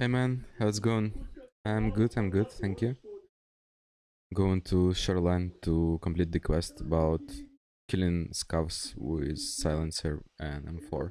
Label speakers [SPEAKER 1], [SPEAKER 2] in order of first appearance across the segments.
[SPEAKER 1] Hey man, how's it going? I'm good, thank you. Going to Shoreline to complete the quest about killing scavs with Silencer and M4.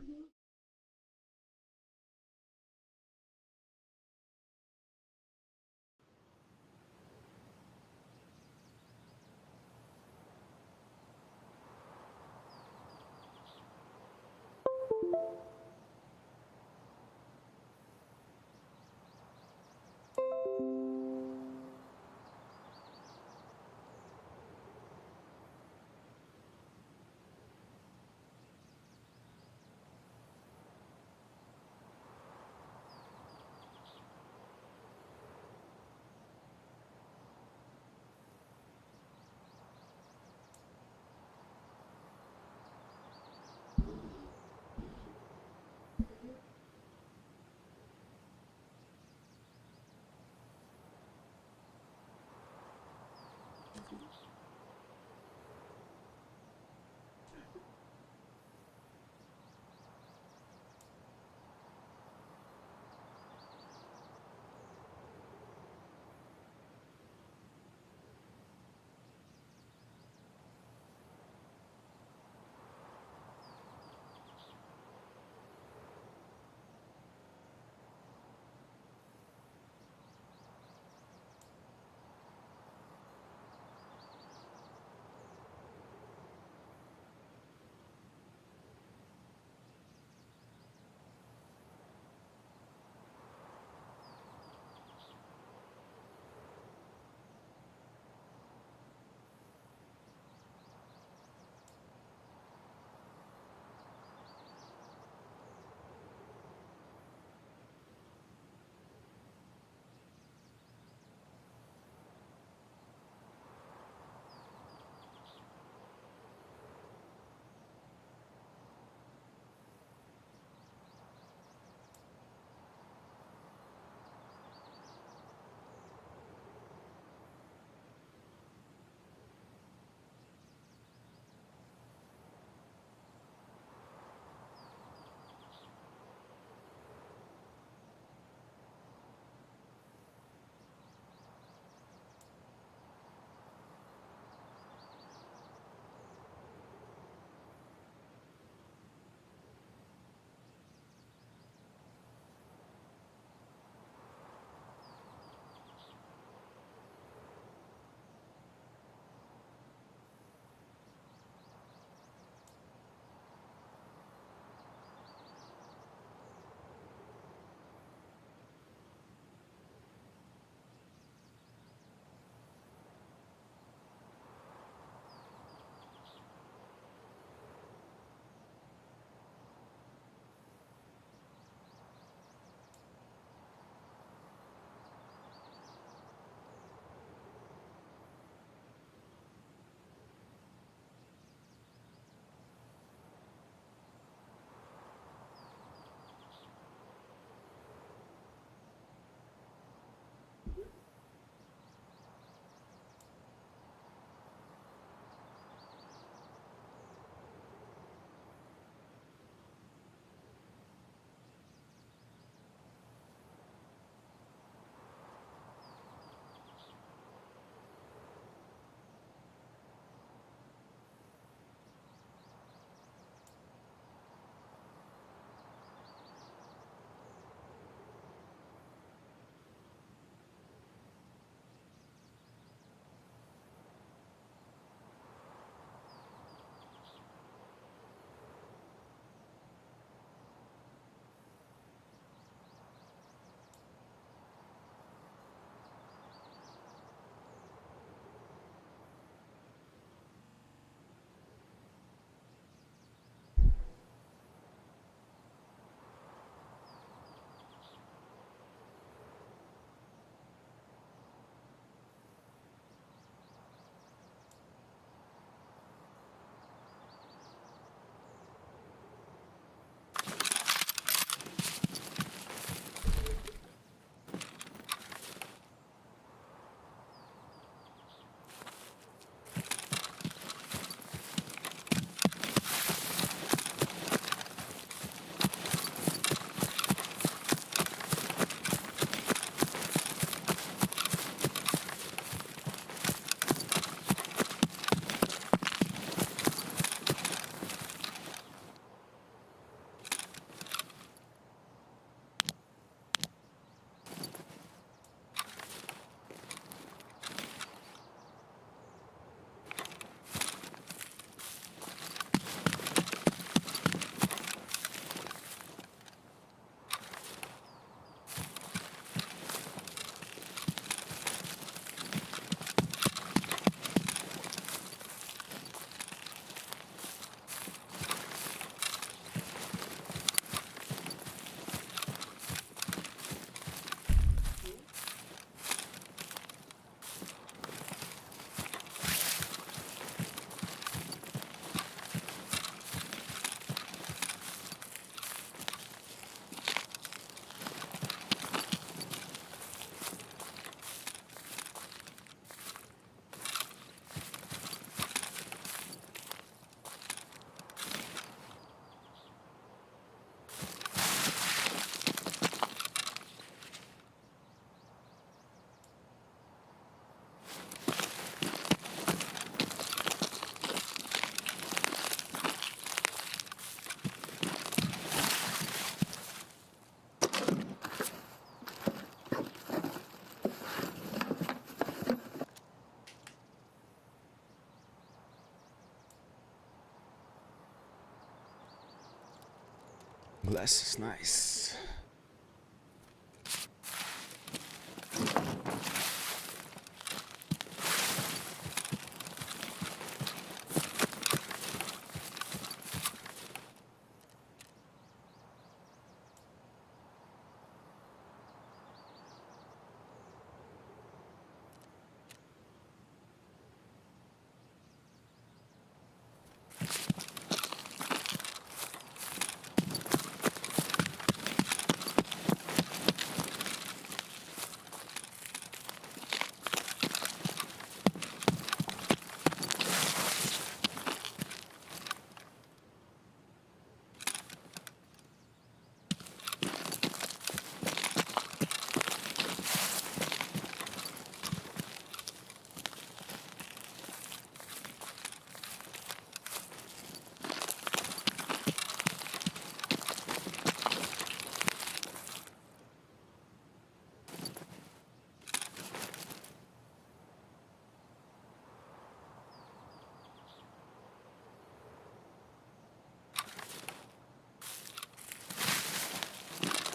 [SPEAKER 1] Glasses, nice.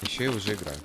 [SPEAKER 1] Еще я уже играю.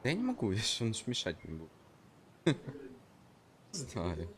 [SPEAKER 1] Да я не могу, еще он ж мешать не буду. Знаю.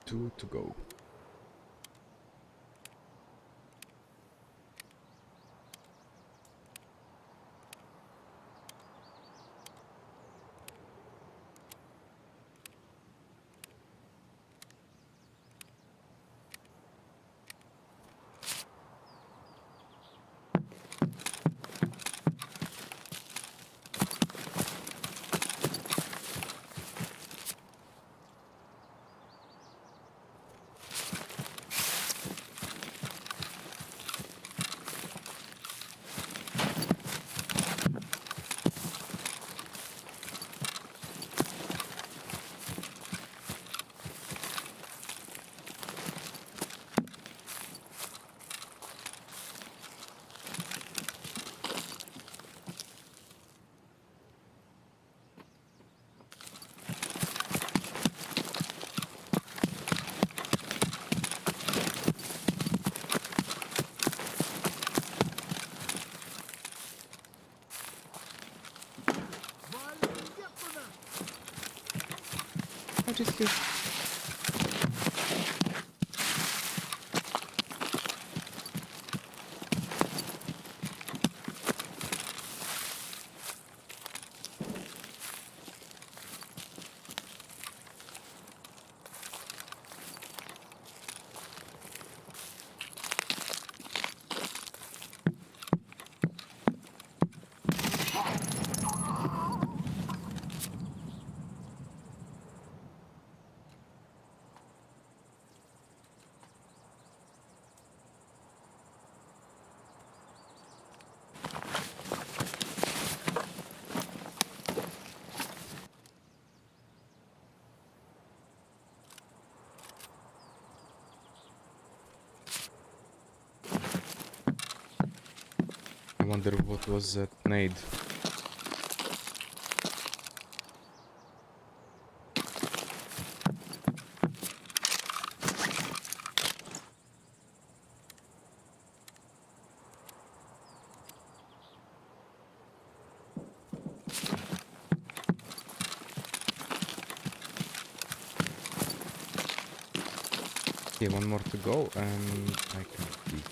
[SPEAKER 1] Two to go. What is this? I wonder what was that nade. Okay, one more to go and I can leave.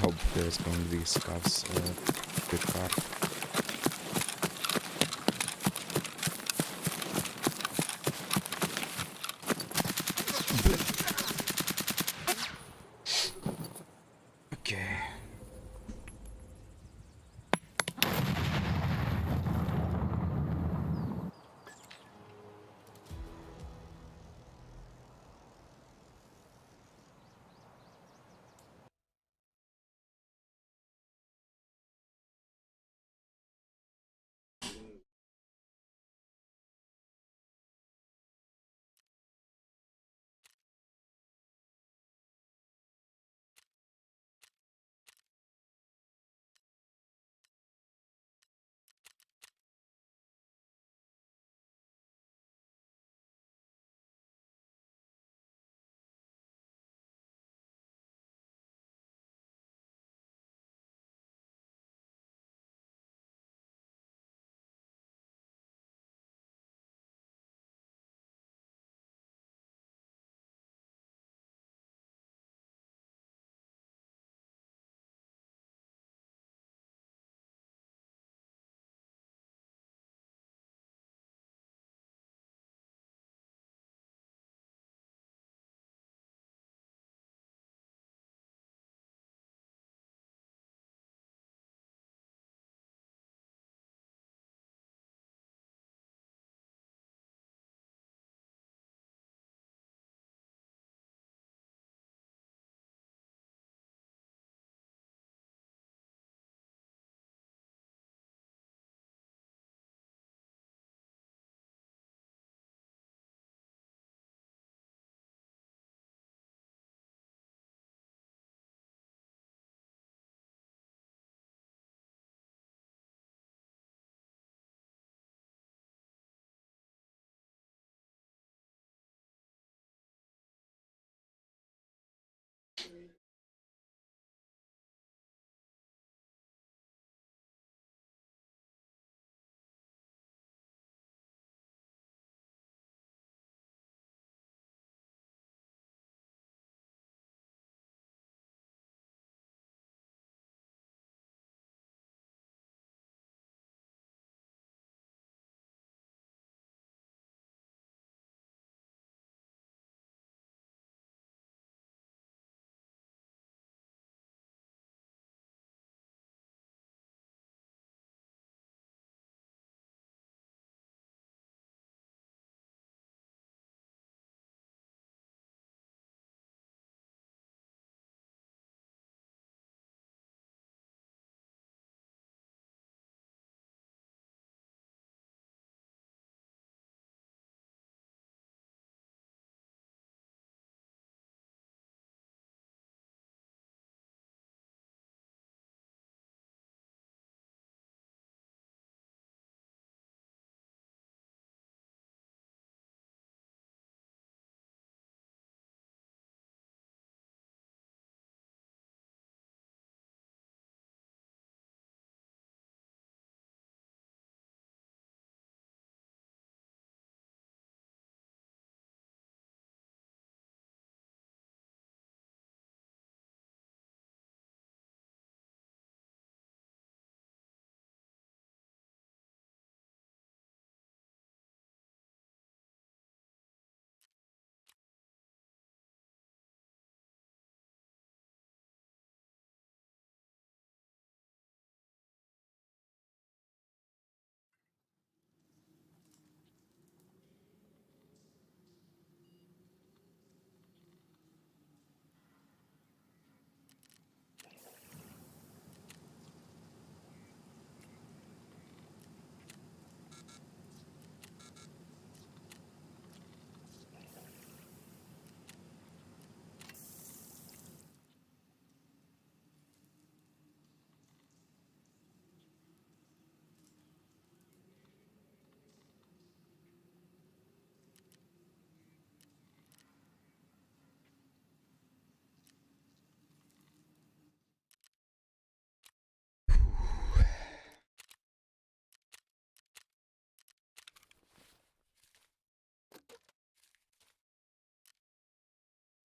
[SPEAKER 1] Hope there's going to be scouts with car.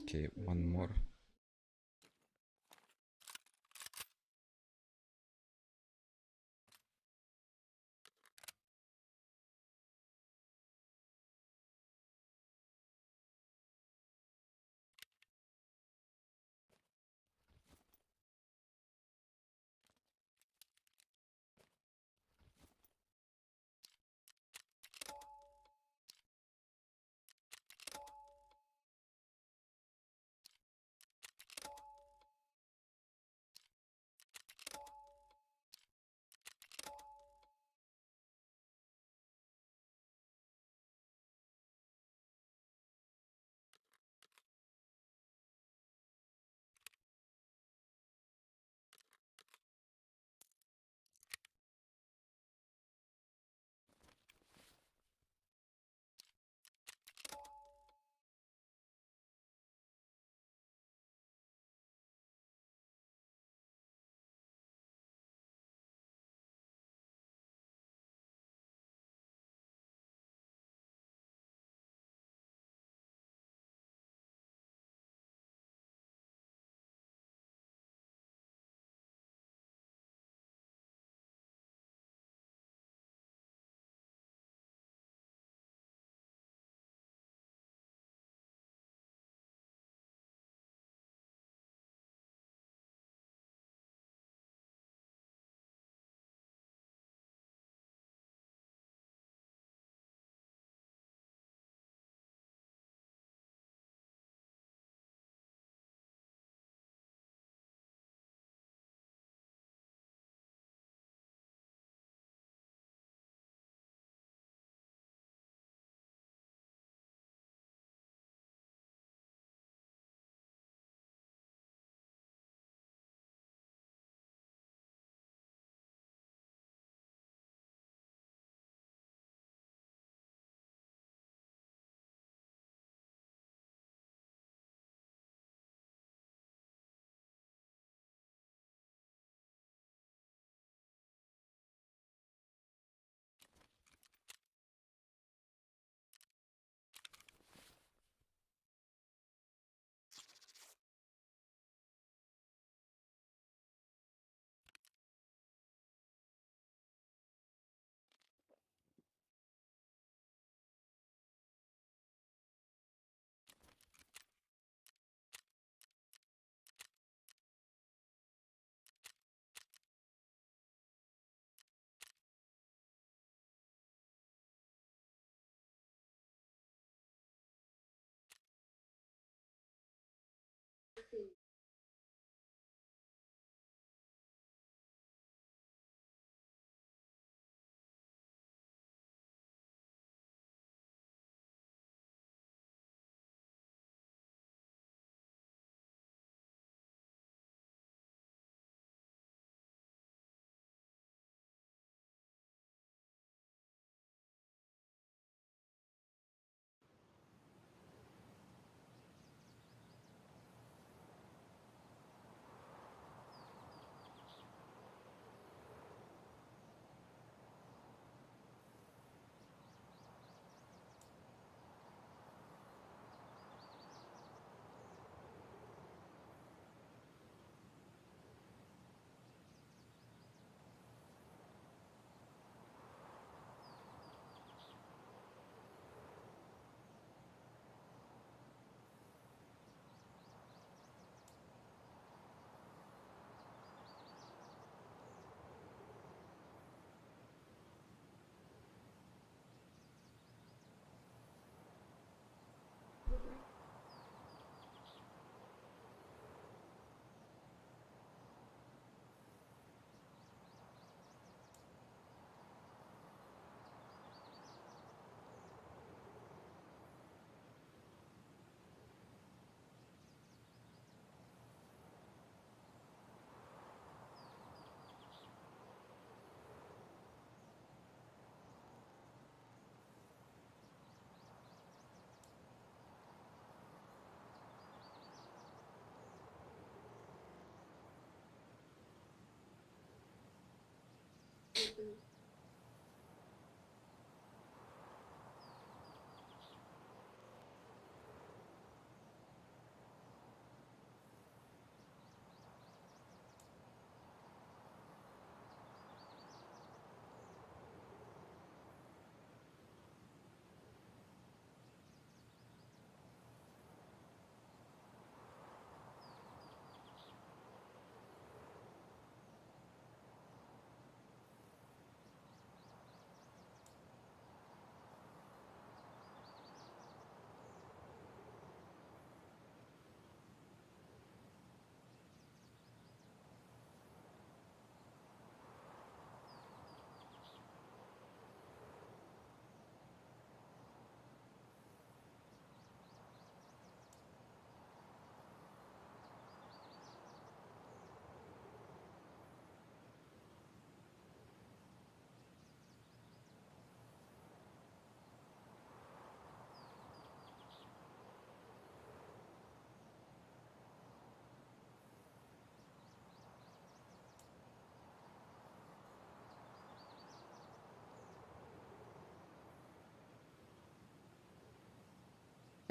[SPEAKER 1] Okay, one more.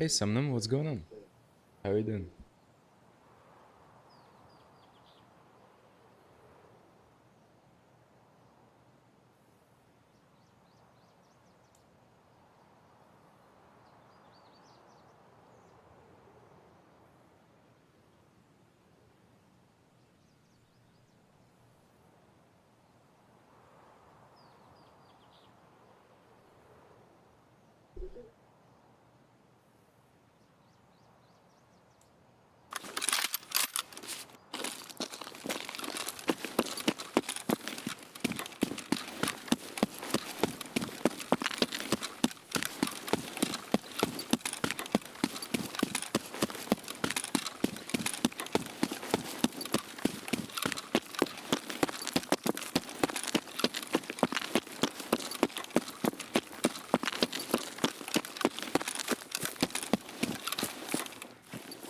[SPEAKER 1] Hey Samnum, what's going on? How are you doing?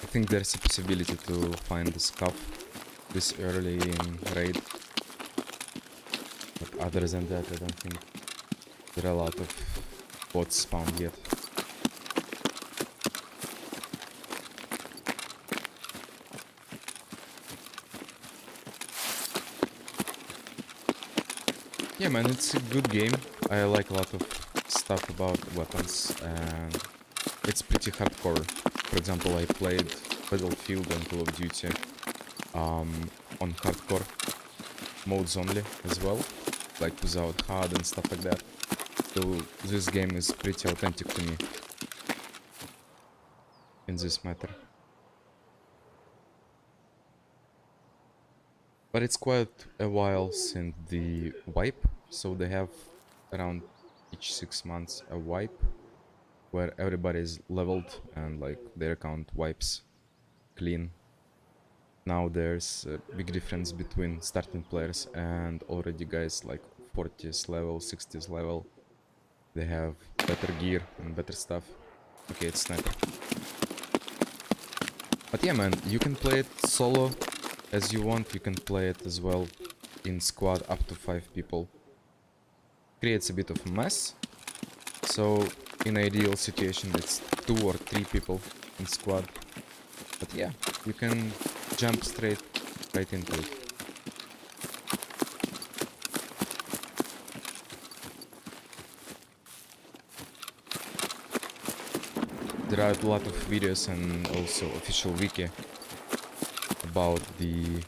[SPEAKER 1] I think there's a possibility to find the scuff this early in raid, but other than that, I don't think there are a lot of bots spawned yet. Yeah, man, it's a good game. I like a lot of stuff about weapons, and it's pretty hardcore. For example, I played Battlefield and Call of Duty on hardcore modes only as well, like without HUD and stuff like that. So this game is pretty authentic to me in this matter. But it's quite a while since the wipe, so they have around each 6 months a wipe where everybody is leveled and like their account wipes clean. Now there's a big difference between starting players and already guys like 40th level, 60th level. They have better gear and better stuff. Okay, it's sniper. But yeah, man, you can play it solo as you want. You can play it as well in squad up to 5 people. Creates a bit of a mess. So in ideal situation it's 2 or 3 people in squad. But yeah, you can jump straight right into it. There are a lot of videos and also official wiki about the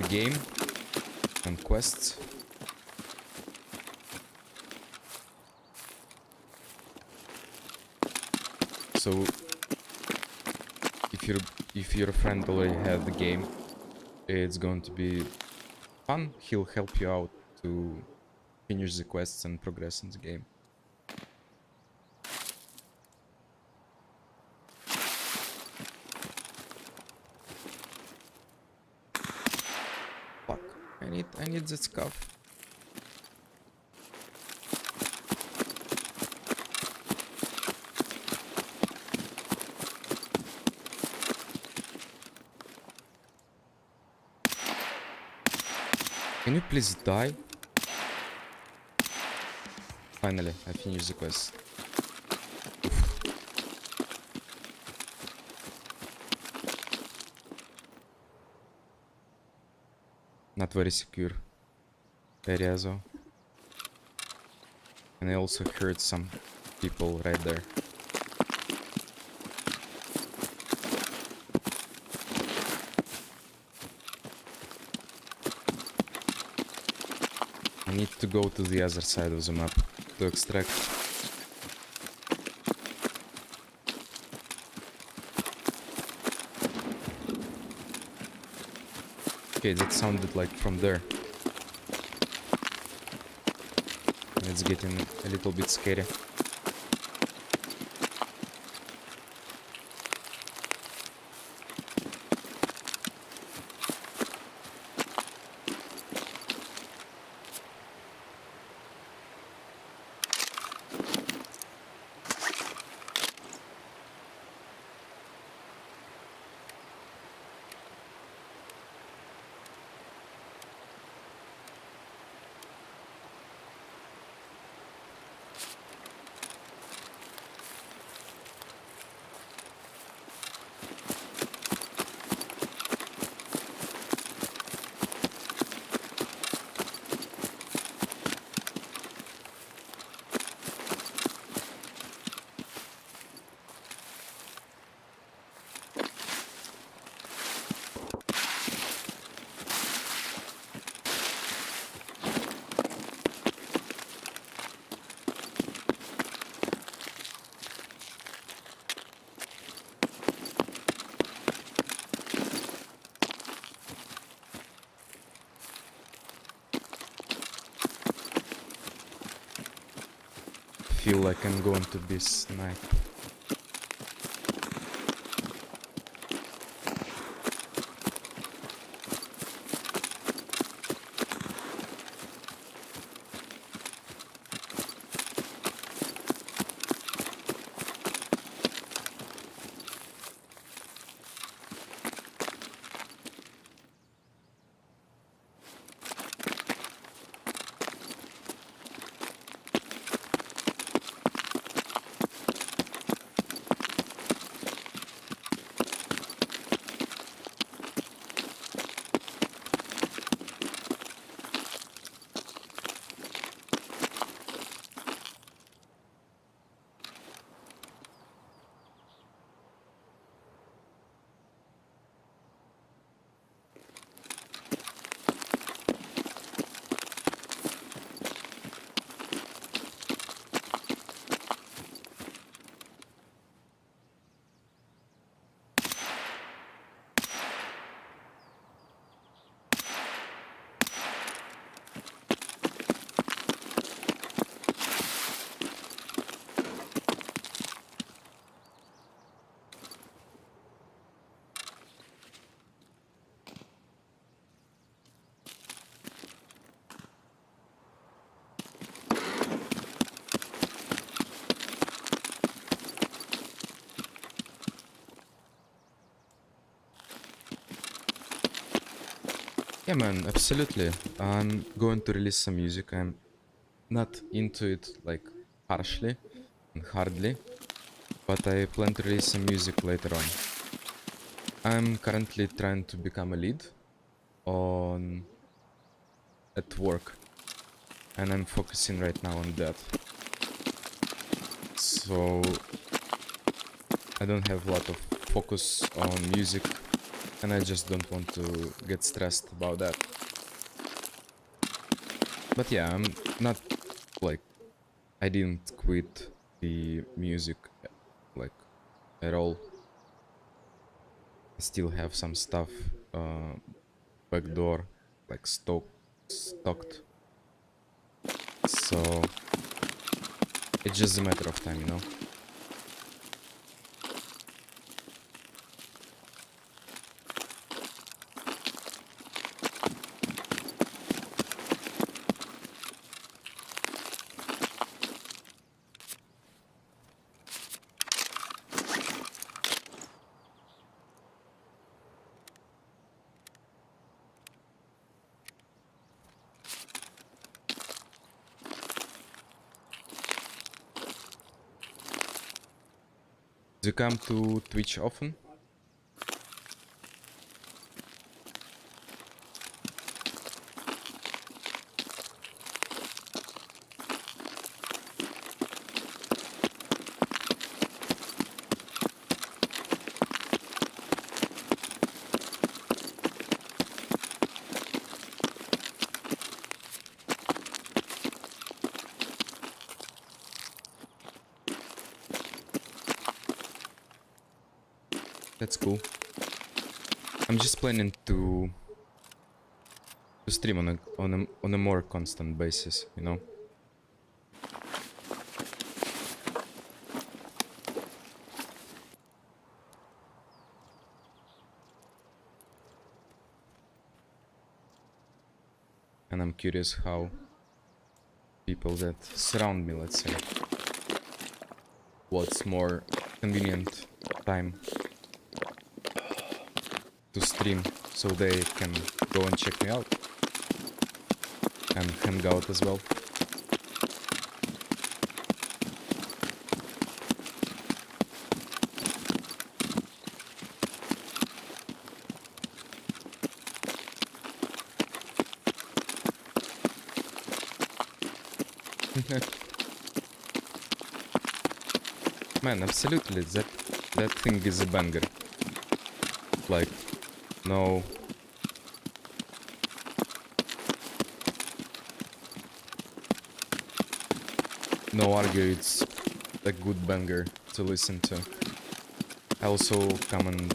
[SPEAKER 1] game and quests. So if your friend already had the game, it's going to be fun. He'll help you out to finish the quests and progress in the game. Fuck. I need that scuff. Can you please die? Finally, I finished the quest. Not very secure area though. And I also heard some people right there. I need to go to the other side of the map to extract. Okay, that sounded like from there. It's getting a little bit scary. feel like I'm going to be sniped. Yeah, man, absolutely. I'm going to release some music. I'm not into it like harshly and hardly, but I plan to release some music later on. I'm currently trying to become a lead on at work, and I'm focusing right now on that. So I don't have a lot of focus on music, and I just don't want to get stressed about that. But yeah, I'm not like I didn't quit the music like at all. I still have some stuff backdoor like stocked. So it's just a matter of time, you know. Do you come to Twitch often? That's cool. I'm just planning to stream on a more constant basis, you know. And I'm curious how people that surround me, let's say, what's more convenient time to stream so they can go and check me out and hang out as well. Man, absolutely, that thing is a banger. Like, no argue, it's a good banger to listen to. I also come and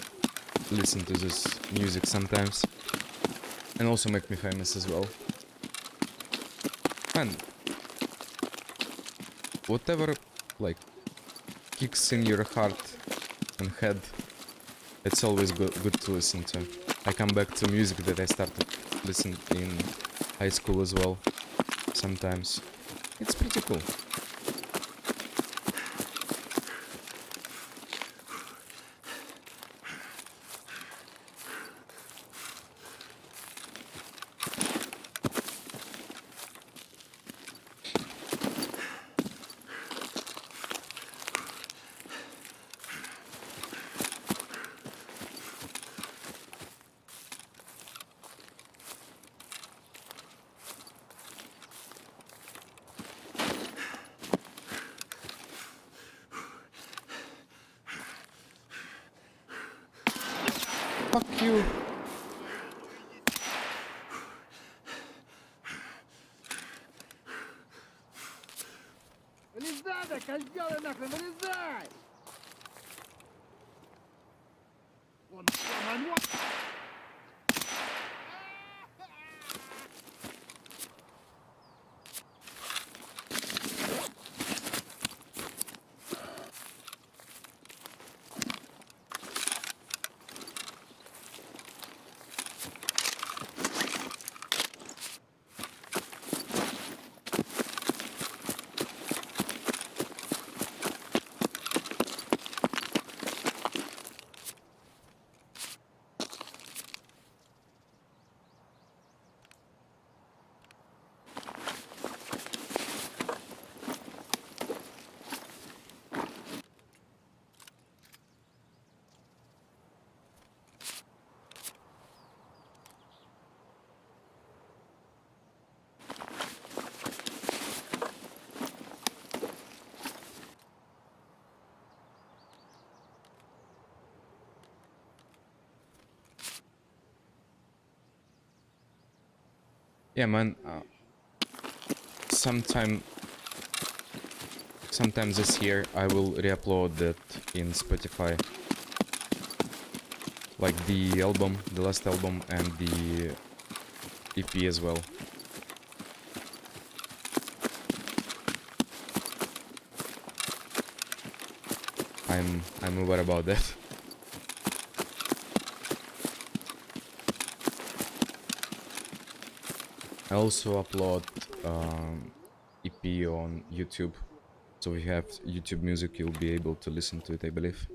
[SPEAKER 1] listen to this music sometimes, and also make me famous as well. Man, whatever like kicks in your heart and head, it's always good to listen to. I come back to music that I started listening in high school as well. Sometimes it's pretty cool. Fuck you.
[SPEAKER 2] Вылезай, да, козёлы нахрен, вылезай! Вон, вон.
[SPEAKER 1] Yeah, man. Sometime this year I will re-upload that in Spotify, like the album, the last album, and the EP as well. I'm aware about that. I also upload EP on YouTube, so if you have YouTube Music, you'll be able to listen to it, I believe.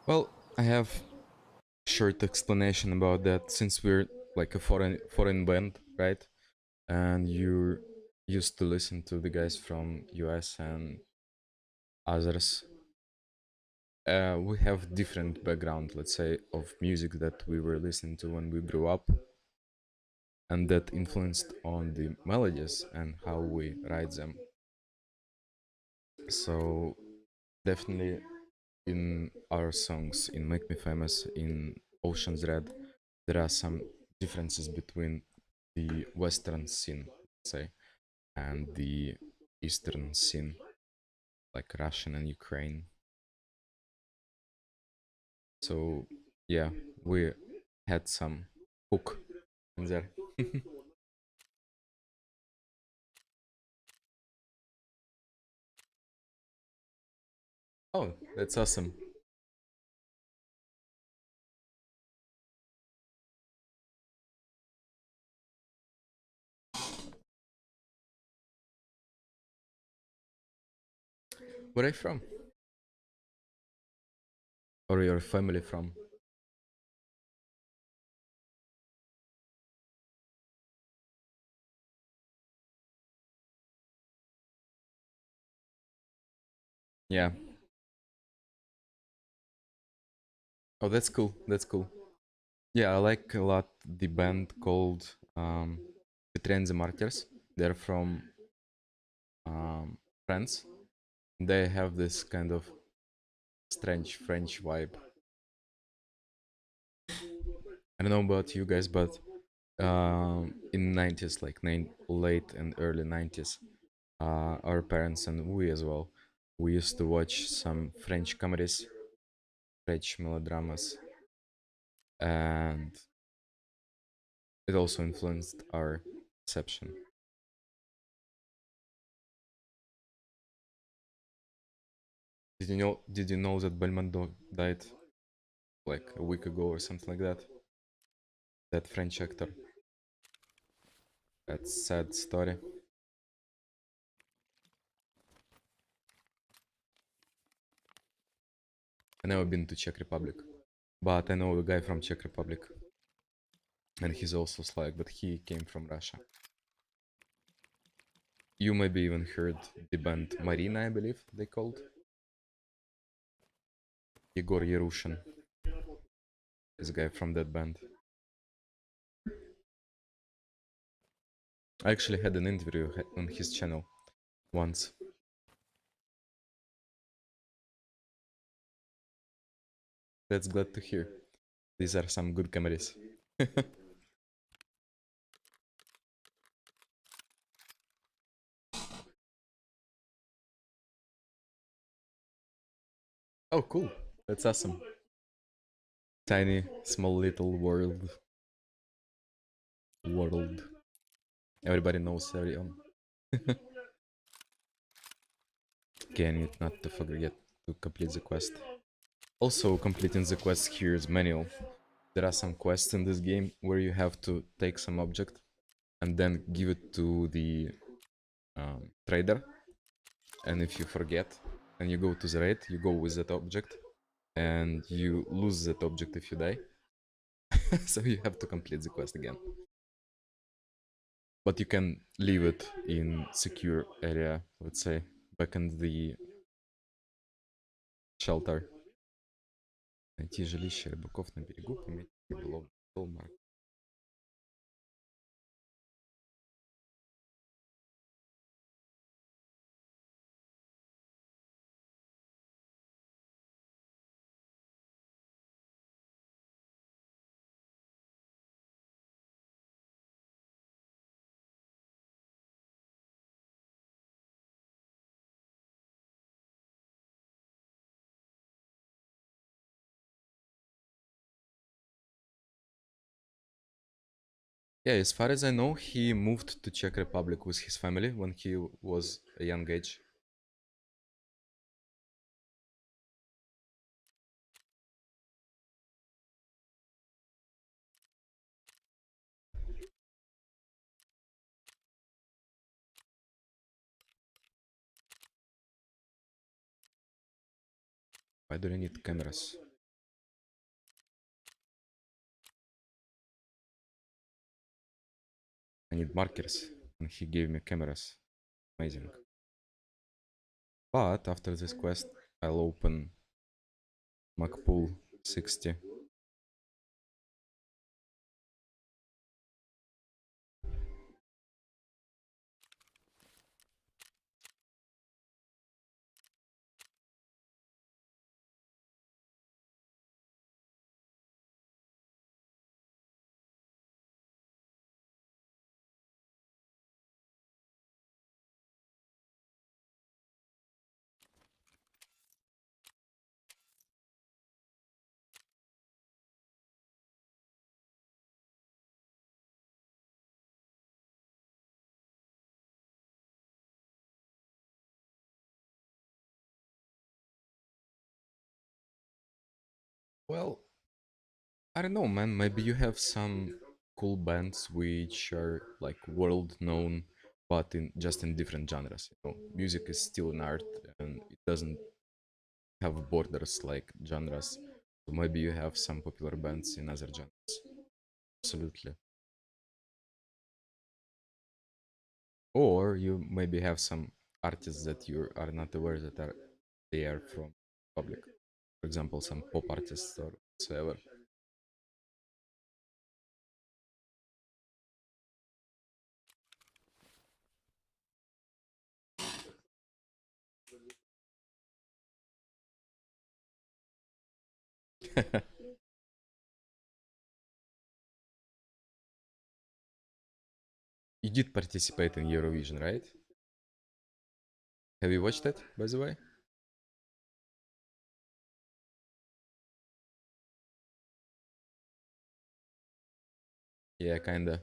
[SPEAKER 1] Well, I have short explanation about that, since we're like a foreign band, right? And you're used to listen to the guys from US and others. We have different background, let's say, of music that we were listening to when we grew up, and that influenced on the melodies and how we write them. So definitely in our songs, in Make Me Famous, in Ocean's Red, there are some differences between the Western scene, say, and the Eastern scene, like Russian and Ukraine. So yeah, we had some hook in there. Oh, that's awesome. Where are you from? Or your family from? Yeah. Oh, that's cool. That's cool. Yeah, I like a lot the band called Petri and the Martyrs. They're from France. They have this kind of strange French vibe. I don't know about you guys, but in 90s, like late and early 90s, our parents and we as well, we used to watch some French comedies, French melodramas, and it also influenced our perception. Did you know that Belmondo died like a week ago or something like that? That French actor. That's sad story. I never been to Czech Republic, but I know a guy from Czech Republic, and he's also Slavic, but he came from Russia. You maybe even heard the band Marina, I believe they called. Yegor Yerushin is a guy from that band. I actually had an interview on his channel once. That's glad to hear. These are some good comedies. Oh, cool. That's awesome. Tiny, small, little world. World. Everybody knows everyone. Okay, I need not to forget to complete the quest. Also, completing the quest here is manual. There are some quests in this game where you have to take some object and then give it to the trader. And if you forget and you go to the raid, you go with that object and you lose that object if you die. So you have to complete the quest again. But you can leave it in secure area, let's say, back in the shelter. Найти жилище рыбаков на берегу, пометить рыболовный стол. Yeah, as far as I know, he moved to Czech Republic with his family when he was a young age. Why do I need cameras? I need markers, and he gave me cameras. Amazing. But after this quest, I'll open MacPool 60. Well, I don't know, man. Maybe you have some cool bands which are like world known but in just in different genres. You know, music is still an art, and it doesn't have borders like genres. So maybe you have some popular bands in other genres. Absolutely. Or you maybe have some artists that you are not aware that they are from public. For example, some pop artists or whatsoever. You did participate in Eurovision, right? Have you watched it, by the way? Yeah, kinda.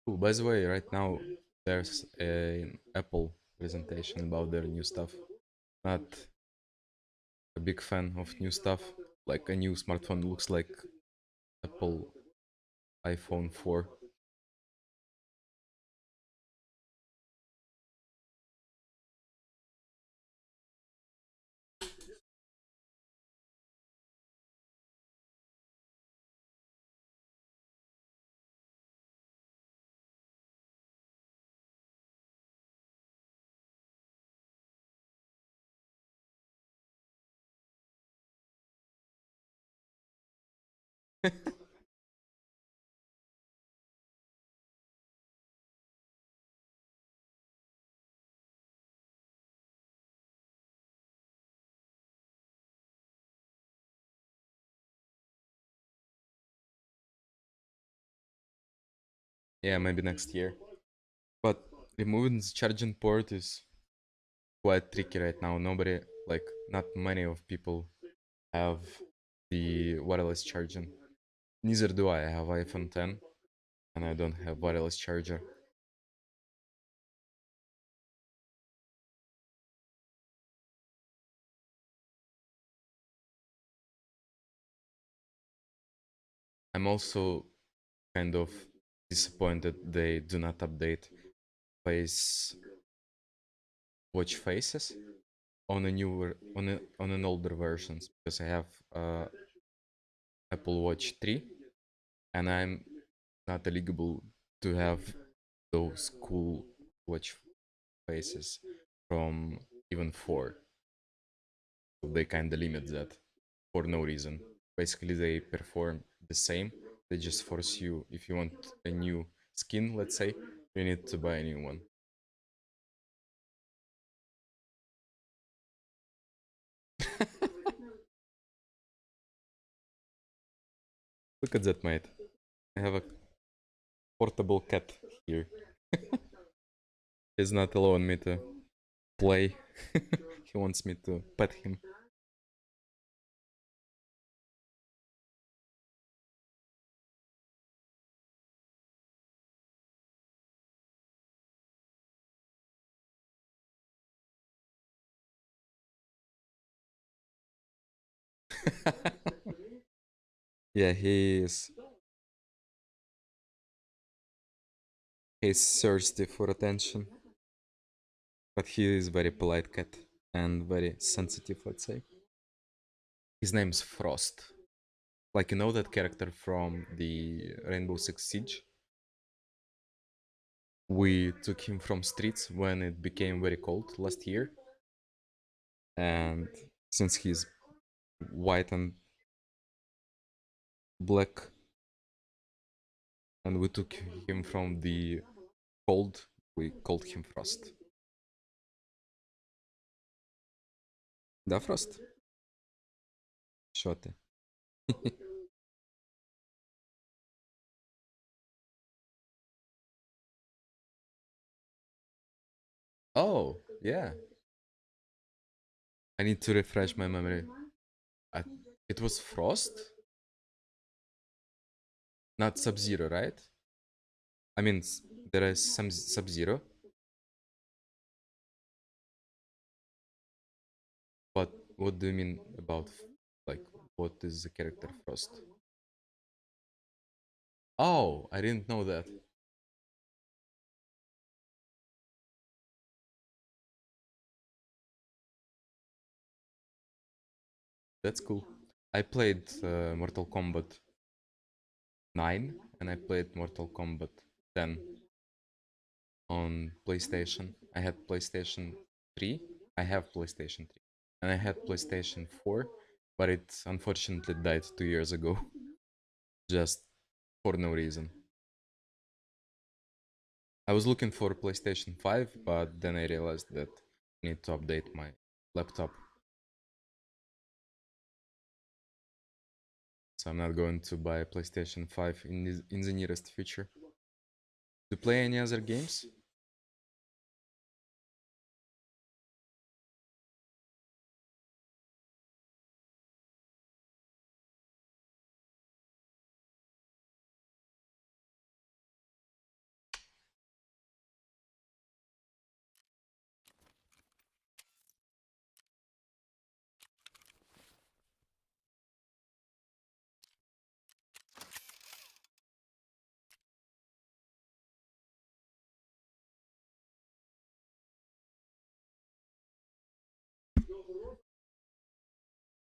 [SPEAKER 1] Oh, by the way, right now there's an Apple presentation about their new stuff. Not a big fan of new stuff. Like a new smartphone looks like Apple iPhone 4. Yeah, maybe next year. But removing the charging port is quite tricky right now. Nobody, like, not many of people have the wireless charging. Neither do I. I have iPhone 10 and I don't have wireless charger. I'm also kind of disappointed they do not update face watch faces on a newer on an older versions because I have Apple Watch 3 and I'm not eligible to have those cool watch faces from even 4. So they kind of limit that for no reason. Basically, they perform the same. They just force you, if you want a new skin, let's say, you need to buy a new one. Look at that, mate. I have a portable cat here. He's not allowing me to play. He wants me to pet him. Yeah, he's thirsty for attention, but he is very polite cat and very sensitive, let's say. His name's Frost. Like, you know that character from the Rainbow Six Siege? We took him from streets when it became very cold last year, and since he's white and black, and we took him from the cold, we called him Frost. Да, Frost? Що ти? Oh, yeah. I need to refresh my memory. I, it was Frost? Not Sub-Zero, right? I mean, there is some Sub-Zero, but what do you mean about what is the character Frost. Oh, I didn't know that. That's cool. I played Mortal Kombat 9 and I played Mortal Kombat 10 on PlayStation. I had PlayStation 3. I have PlayStation 3. And I had PlayStation 4, but it unfortunately died 2 years ago. Just for no reason. I was looking for PlayStation 5, but then I realized that I need to update my laptop. So I'm not going to buy a PlayStation 5 in the nearest future. To play any other games?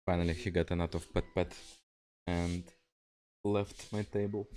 [SPEAKER 1] Finally, he got enough of pet pet and left my table.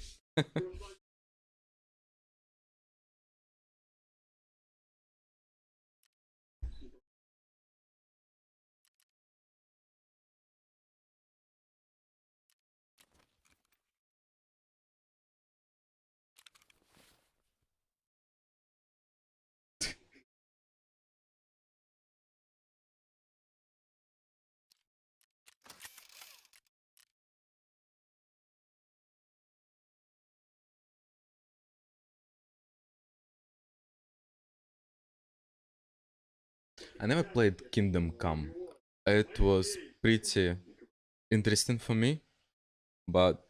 [SPEAKER 1] I never played Kingdom Come. It was pretty interesting for me, but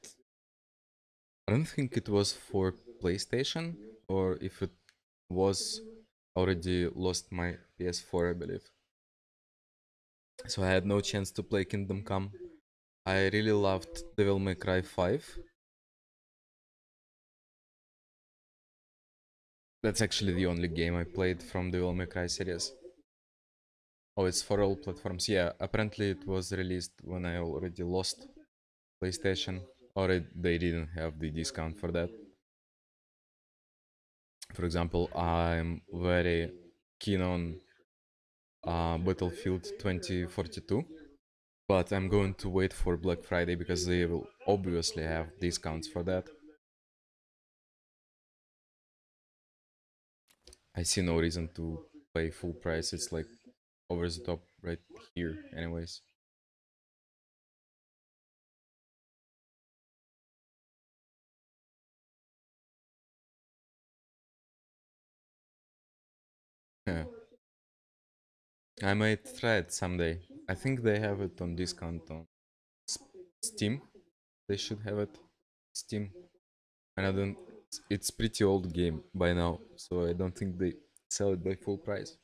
[SPEAKER 1] I don't think it was for PlayStation, or if it was, already lost my PS4, I believe. So I had no chance to play Kingdom Come. I really loved Devil May Cry 5. That's actually the only game I played from Devil May Cry series. Oh, it's for all platforms. Yeah, apparently it was released when I already lost PlayStation, or they didn't have the discount for that. For example, I'm very keen on Battlefield 2042, but I'm going to wait for Black Friday because they will obviously have discounts for that. I see no reason to pay full price. It's like over the top right here, anyways. Yeah. I might try it someday. I think they have it on discount on Steam. They should have it Steam. And I don't. It's pretty old game by now, so I don't think they sell it by full price.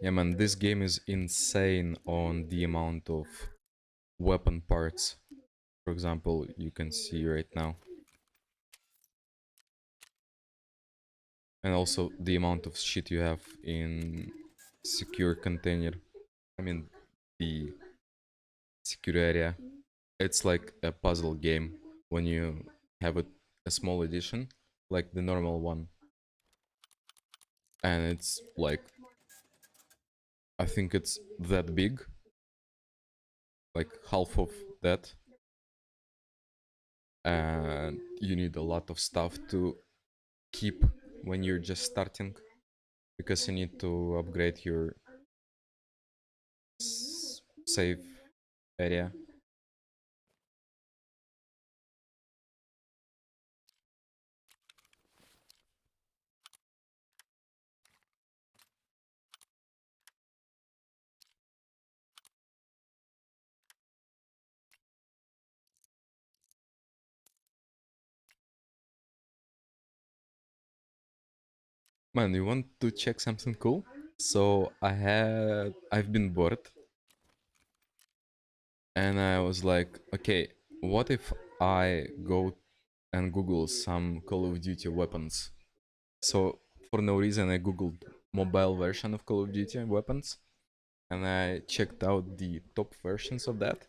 [SPEAKER 1] Yeah, man, this game is insane on the amount of weapon parts. For example, you can see right now. And also the amount of shit you have in secure container. I mean, the secure area. It's like a puzzle game when you have a small edition, like the normal one. And it's like, I think it's that big, like half of that. And you need a lot of stuff to keep when you're just starting, because you need to upgrade your save area. Man, you want to check something cool? So I've been bored and I was like, okay, what if I go and Google some Call of Duty weapons? So for no reason I googled mobile version of Call of Duty weapons and I checked out the top versions of that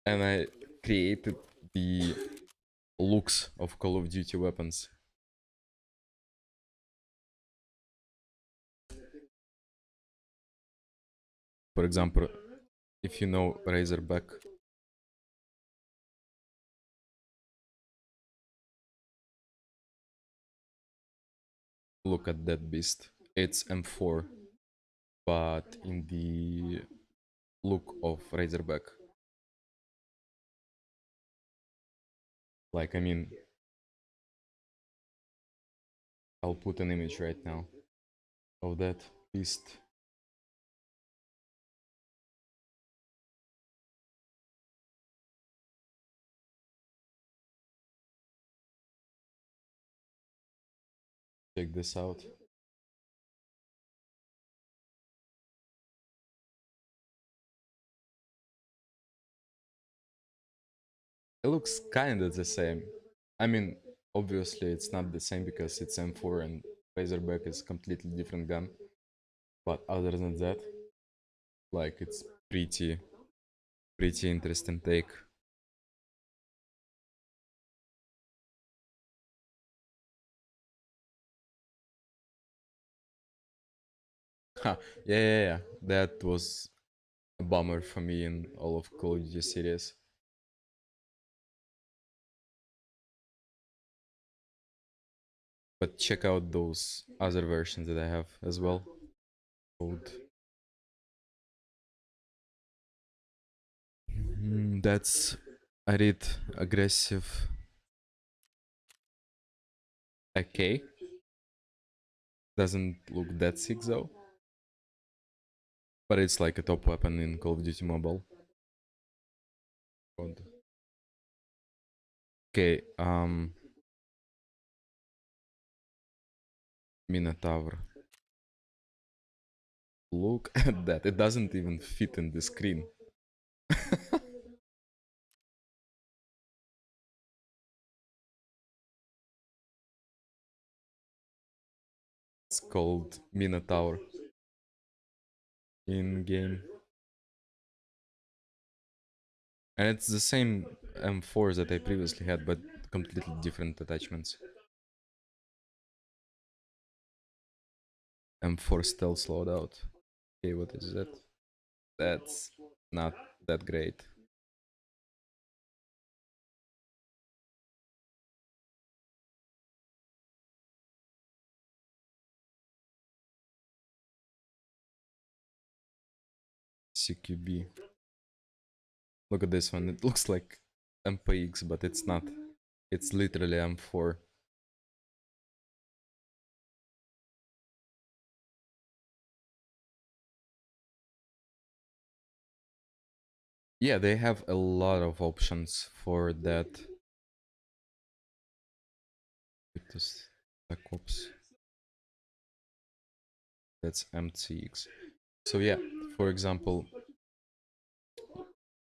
[SPEAKER 1] and I created the looks of Call of Duty weapons. For example, if you know Razorback, look at that beast. It's M4, but in the look of Razorback. Like, I mean, I'll put an image right now of that beast. Check this out. It looks kind of the same. I mean, obviously it's not the same because it's M4 and Razorback is completely different gun. But other than that, like it's pretty interesting take. Ha, yeah. That was a bummer for me in all of Call of Duty series. But check out those other versions that I have as well. Code. That's I read aggressive. AK doesn't look that sick though, but it's like a top weapon in Call of Duty Mobile. God. Okay, Minotaur. Look at that. It doesn't even fit in the screen. It's called Minotaur in game. And it's the same M4 that I previously had, but completely different attachments. M4 stealth loadout. Okay, what is that? That's not that great. CQB. Look at this one. It looks like MPX, but it's not. It's literally M4. Yeah, they have a lot of options for that. This Black Ops. That's MTX. So yeah, for example,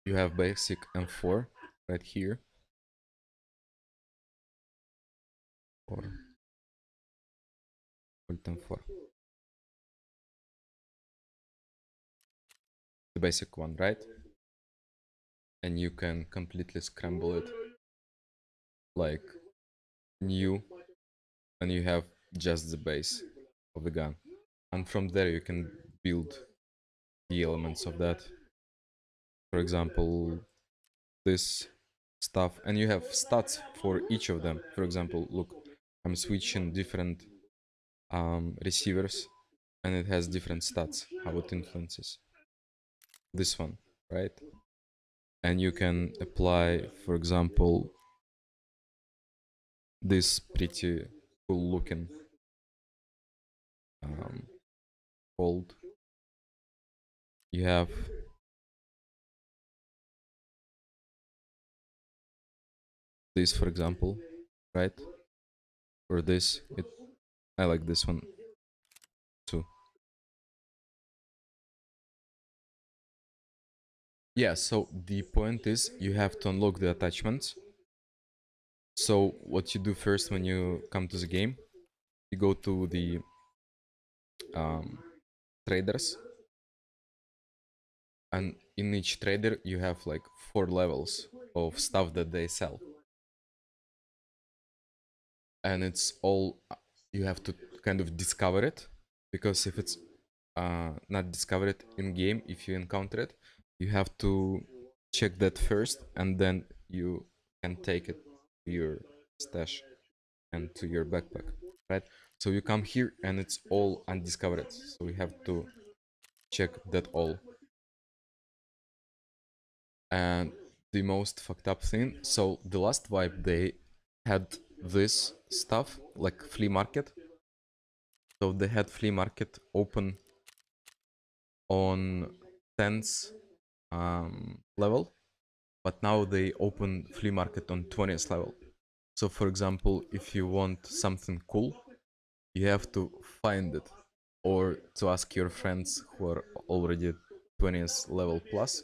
[SPEAKER 1] you have basic M4 right here. Or Alt M4. The basic one, right? And you can completely scramble it like new, and you have just the base of the gun, and from there you can build the elements of that. For example, this stuff, and you have stats for each of them. For example, look, I'm switching different receivers and it has different stats, how it influences. this one, right? And you can apply, for example, this pretty cool looking fold. You have this, for example, right? Or this. I like this one too. Yeah, so the point is you have to unlock the attachments. So what you do first when you come to the game, you go to the traders, and in each trader you have like 4 levels of stuff that they sell, and it's all you have to kind of discover it, because if it's not discovered in game, if you encounter it, you have to check that first, and then you can take it to your stash and to your backpack, right? So you come here and it's all undiscovered, so you have to check that all. And the most fucked up thing, so the last wipe they had this stuff like flea market, so they had flea market open on 10th level, but now they open flea market on 20th level. So for example, if you want something cool, you have to find it, or to ask your friends who are already 20th level plus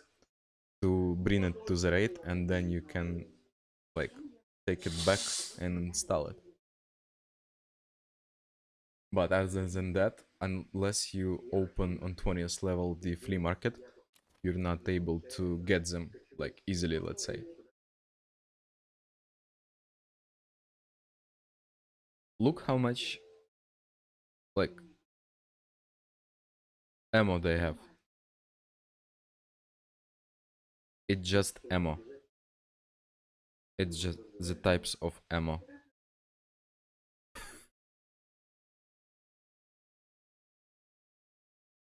[SPEAKER 1] to bring it to the raid, and then you can like take it back and install it. But other than that, unless you open on 20th level the flea market, you're not able to get them like easily, let's say. Look how much like ammo they have. It's just ammo. It's just the types of ammo.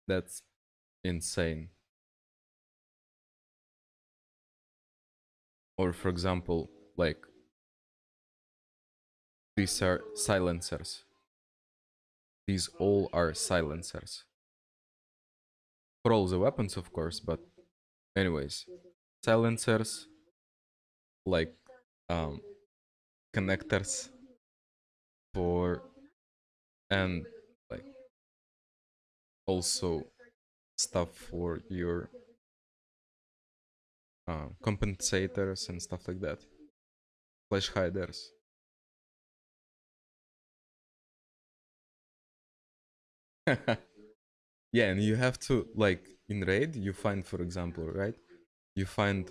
[SPEAKER 1] That's insane. Or for example, like these are silencers. These all are silencers. For all the weapons, of course, but anyways, silencers, like connectors for, and like also stuff for your compensators and stuff like that. Flash hiders. Yeah, and you have to, like, in raid, you find, for example, right? You find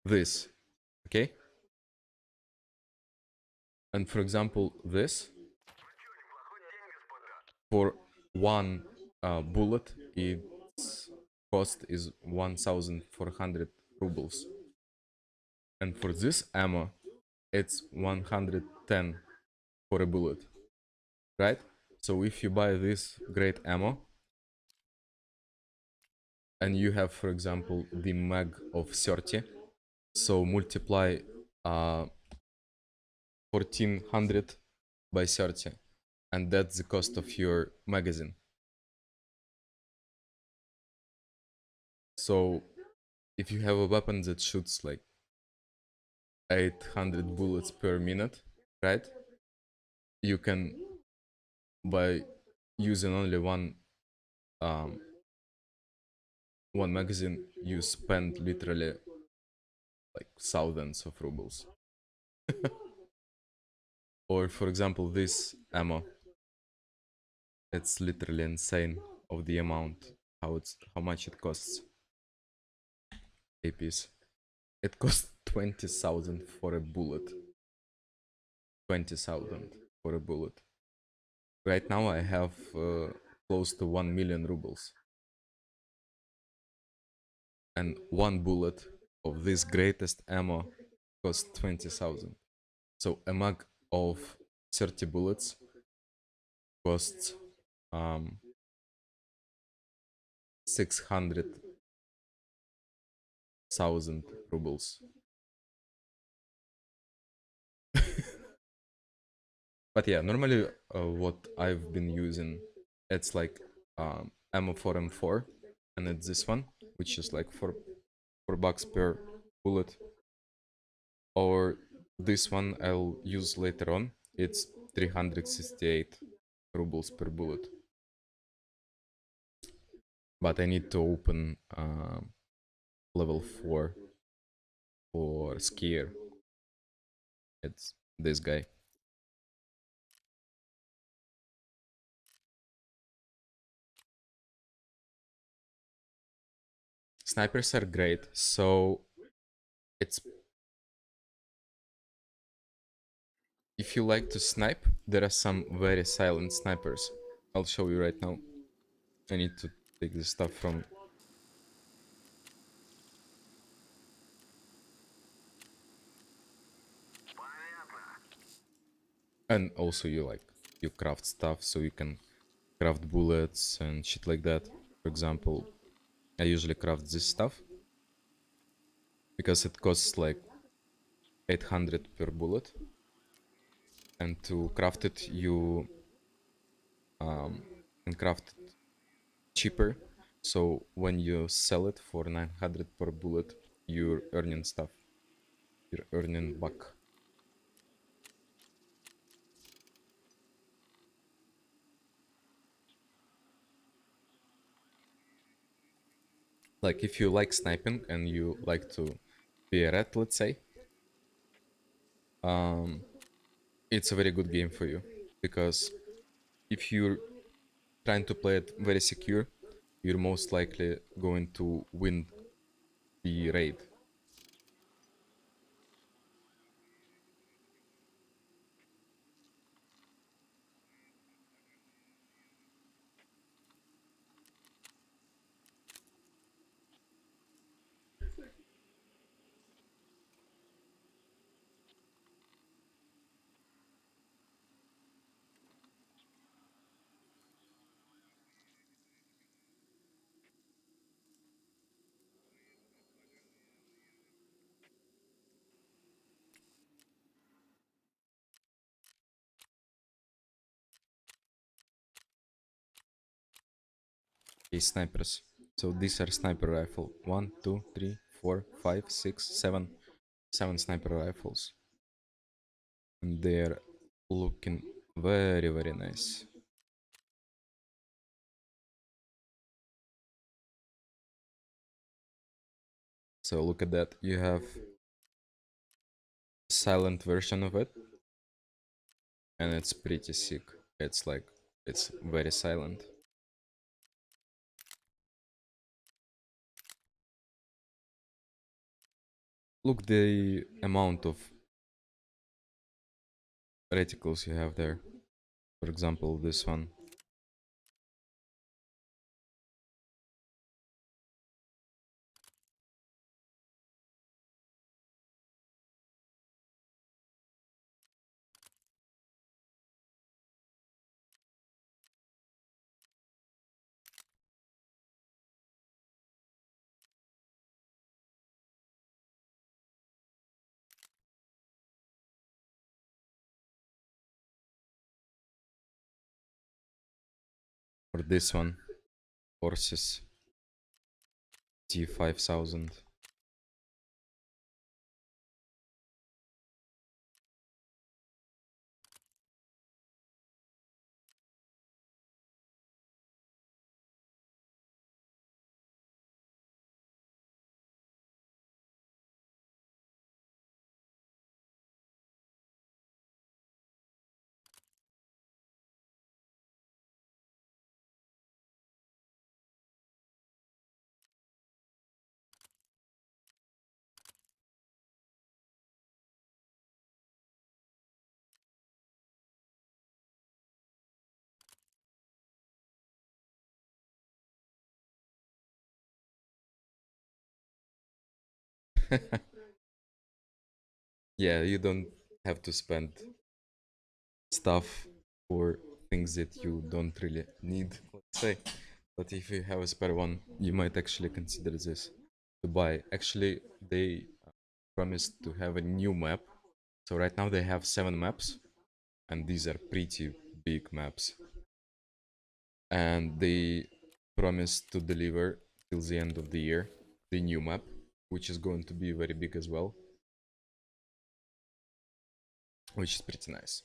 [SPEAKER 1] this, okay? And for example, this, for one bullet, its cost is 1,400 rubles. And for this ammo, it's 110 for a bullet, right? So if you buy this great ammo, and you have, for example, the mag of 30, so multiply 1400 by 30, and that's the cost of your magazine. So if you have a weapon that shoots like 800 bullets per minute, right? You can, by using only one magazine, you spend literally like thousands of rubles. Or for example, this ammo, it's literally insane of the amount, how much it costs. APs. It costs 20,000 for a bullet. 20,000 for a bullet. Right now I have close to 1 million rubles. And one bullet of this greatest ammo costs 20,000. So a mag of 30 bullets costs 600 thousand rubles. But yeah, normally what I've been using, it's like ammo for M4, and it's this one, which is like $4 per bullet. Or this one I'll use later on. It's 368 rubles per bullet. But I need to open level 4 for skier. It's this guy. Snipers are great, so it's if you like to snipe, there are some very silent snipers. I'll show you right now. I need to take this stuff from. And also you craft stuff, so you can craft bullets and shit like that. For example, I usually craft this stuff because it costs like 800 per bullet, and to craft it you can craft it cheaper, so when you sell it for 900 per bullet, you're earning stuff, you're earning buck. Like if you like sniping and you like to be a rat, let's say, it's a very good game for you, because if you're trying to play it very secure, you're most likely going to win the raid. Okay, snipers. So these are sniper rifle. 1, 2, 3, 4, 5, 6, 7. 7 sniper rifles. And they're looking very, very nice. So look at that. You have silent version of it. And it's pretty sick. It's like, it's very silent. Look the amount of reticles you have there. For example, this one. Or this one. Horses. T5000. Yeah, you don't have to spend stuff for things that you don't really need, let's say. But if you have a spare one, you might actually consider this. to buy. Actually, they promised to have a new map. So right now they have 7 maps, and these are pretty big maps. And they promised to deliver till the end of the year the new map, which is going to be very big as well, which is pretty nice.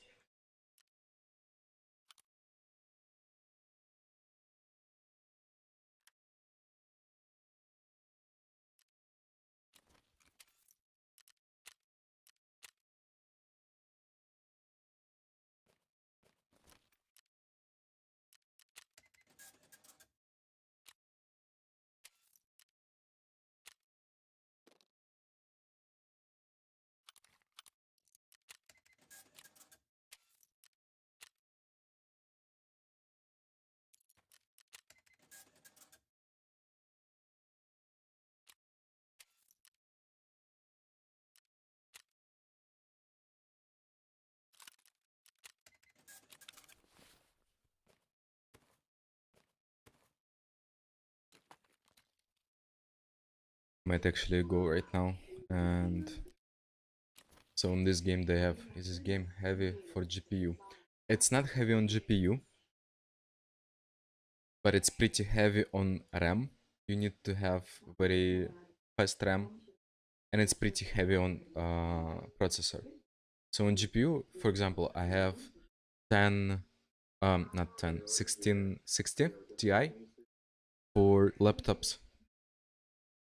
[SPEAKER 1] Might actually go right now. And so in this game they have, is this game heavy for GPU? It's not heavy on GPU, but it's pretty heavy on RAM. You need to have very fast RAM, and it's pretty heavy on processor. So on GPU, for example, I have 10, not 10, 1660 Ti for laptops,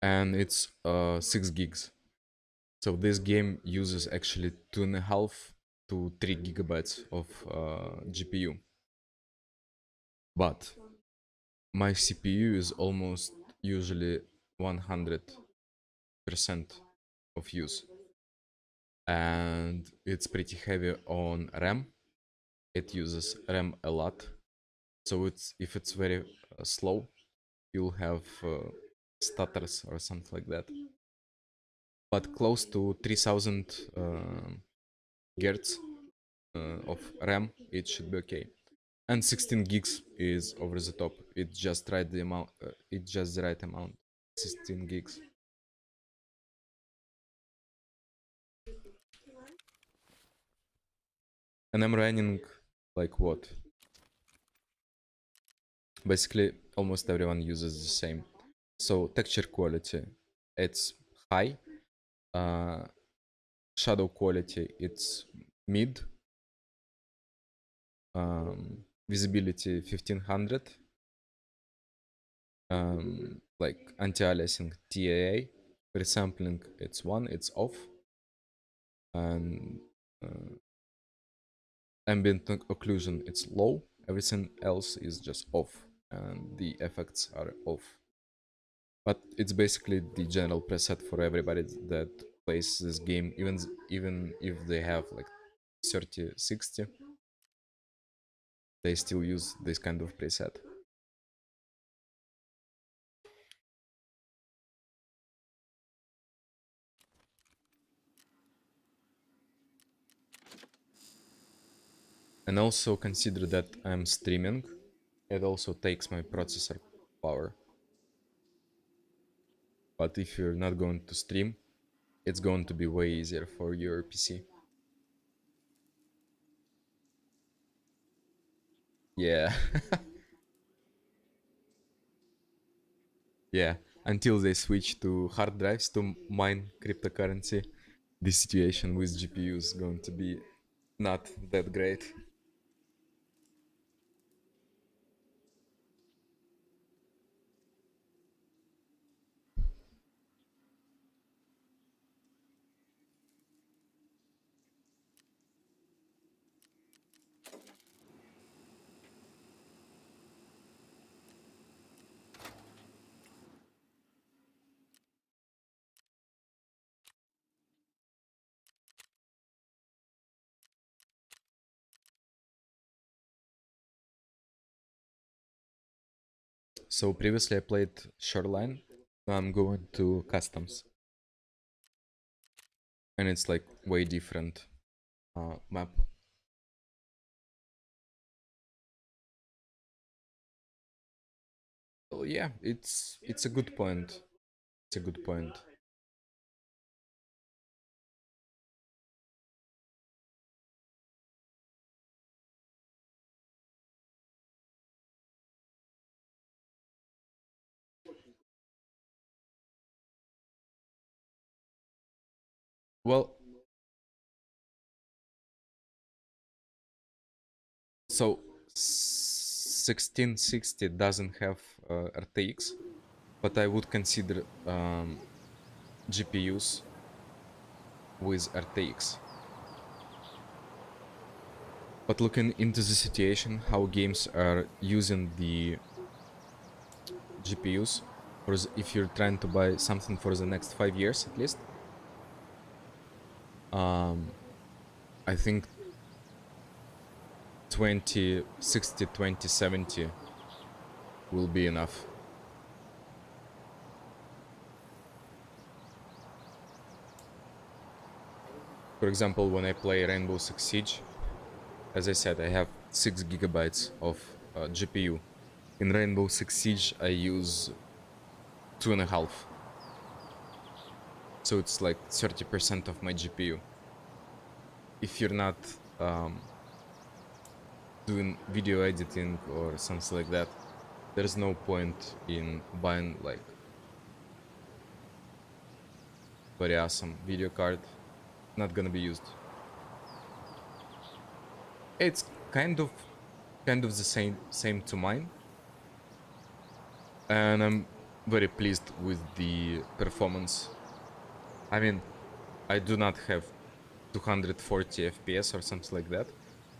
[SPEAKER 1] and it's 6 gigs. So this game uses actually 2.5 to 3 gigabytes of GPU. But my CPU is almost usually 100% of use. And it's pretty heavy on RAM. It uses RAM a lot. So it's, if it's very slow, you'll have stutters or something like that. But close to 3000 Hertz of RAM, it should be okay. And 16 gigs is over the top. It's just right the amount. It's just the right amount. 16 gigs. And I'm running like what? Basically, almost everyone uses the same. So texture quality, it's high. Shadow quality, it's mid. Visibility 1500. Like anti-aliasing TAA. Resampling, it's 1, it's off. And ambient occlusion, it's low. Everything else is just off, and the effects are off. But it's basically the general preset for everybody that plays this game, even if they have like 3060, they still use this kind of preset. And also consider that I'm streaming. It also takes my processor power. But if you're not going to stream, it's going to be way easier for your PC. Yeah. Yeah. Until they switch to hard drives to mine cryptocurrency, the situation with GPU is going to be not that great. So previously I played Shoreline. Now I'm going to Customs. And it's like way different map. So yeah, it's a good point. It's a good point. Well, so 1660 doesn't have RTX, but I would consider GPUs with RTX. But looking into the situation, how games are using the GPUs, if you're trying to buy something for the next 5 years at least, I think 2060, 2070 will be enough. For example, when I play Rainbow Six Siege, as I said, I have 6 gigabytes of GPU. In Rainbow Six Siege, I use 2.5. So it's like 30% of my GPU. If you're not doing video editing or something like that, there's no point in buying like very awesome video card. Not gonna be used. It's kind of the same to mine, and I'm very pleased with the performance. I mean, I do not have 240 FPS or something like that,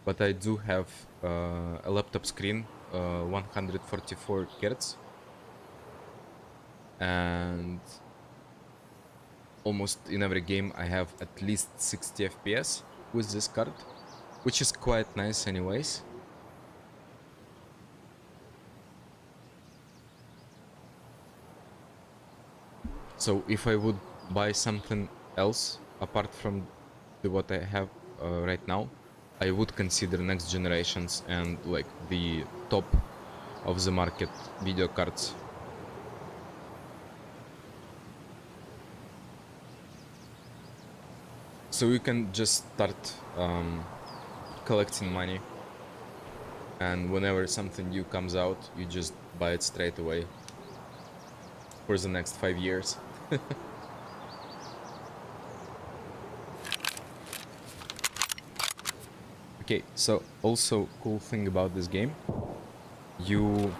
[SPEAKER 1] but I do have a laptop screen, 144 Hz, and almost in every game I have at least 60 FPS with this card, which is quite nice anyways. So if I would buy something else apart from what I have right now, I would consider next generations and like the top of the market video cards. So you can just start collecting money, and whenever something new comes out, you just buy it straight away for the next 5 years. Okay, so also cool thing about this game, you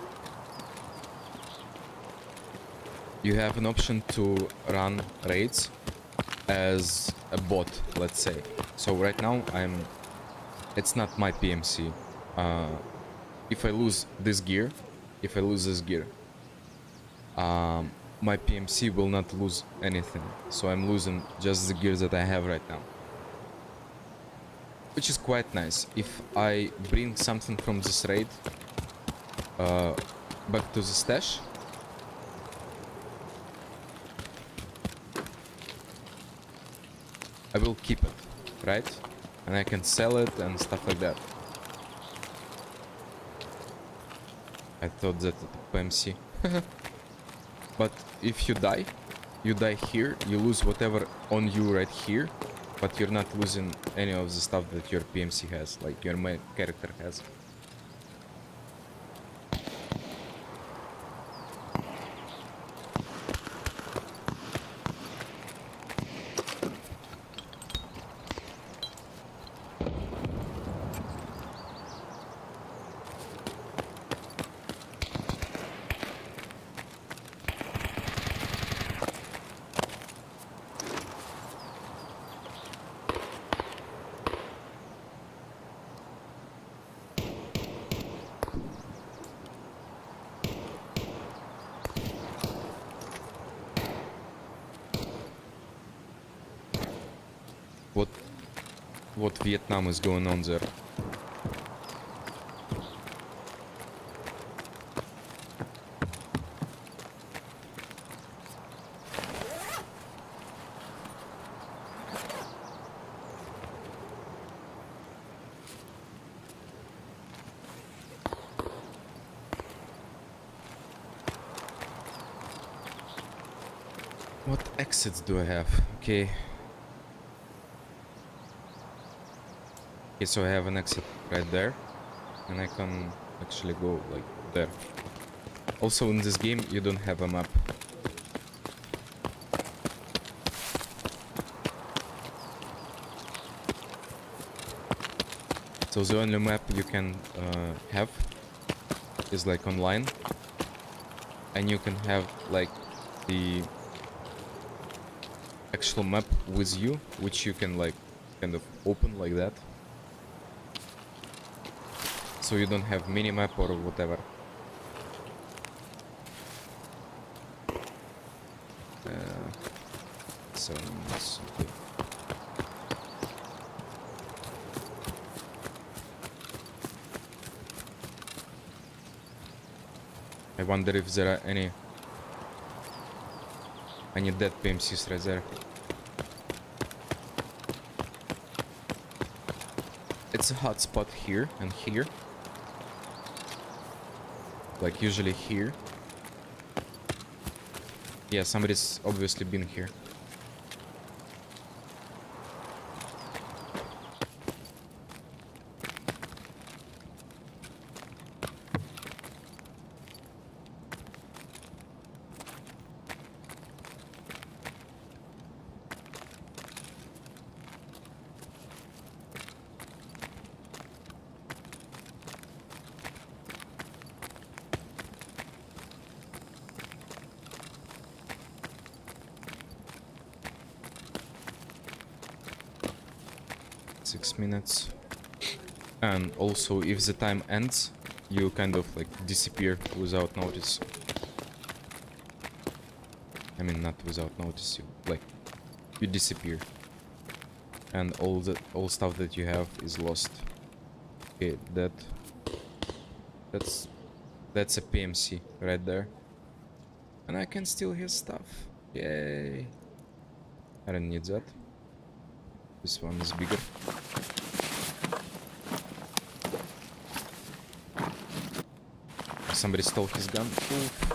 [SPEAKER 1] have an option to run raids as a bot, let's say. So right now it's not my PMC. If I lose this gear, my PMC will not lose anything. So I'm losing just the gear that I have right now, which is quite nice. If I bring something from this raid back to the stash, I will keep it, right? And I can sell it and stuff like that. I thought that PMC. But if you die here, you lose whatever on you right here, but you're not losing any of the stuff that your PMC has, like your main character has. What Vietnam is going on there? What exits do I have? Okay. Okay, so I have an exit right there. And I can actually go like there. Also in this game you don't have a map. So the only map you can have is like online. And you can have like the actual map with you, which you can like kind of open like that. So you don't have minimap or whatever. So it's okay. I wonder if there are any dead PMCs right there. It's a hot spot here and here. Like usually here. Yeah, somebody's obviously been here. Minutes. And also if the time ends you kind of like disappear without notice. I mean not without notice, you disappear. And all stuff that you have is lost. Okay, that's a PMC right there. And I can steal his stuff. Yay. I don't need that. This one is bigger. Somebody stole his gun. Oof.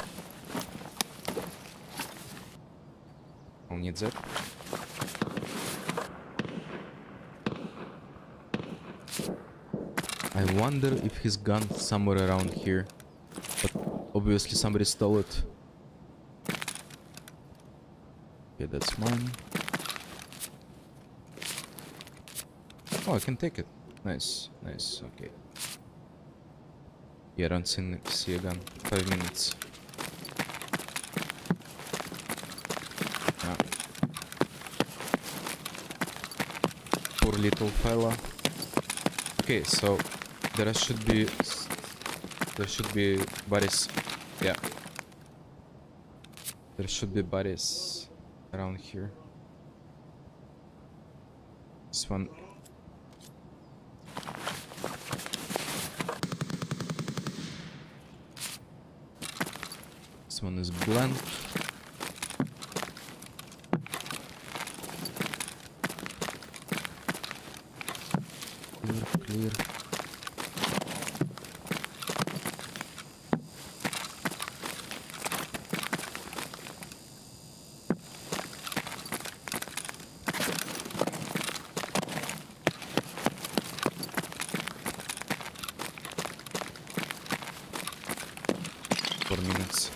[SPEAKER 1] I'll need that. I wonder if his gun's somewhere around here. But obviously somebody stole it. Okay, that's mine. Oh, I can take it. Nice, nice, okay. Yeah, I don't see a gun. 5 minutes. Ah. Poor little fella. Okay, so there should be bodies. Yeah. There should be bodies around here. This one. This one is blank. Clear. 4 minutes.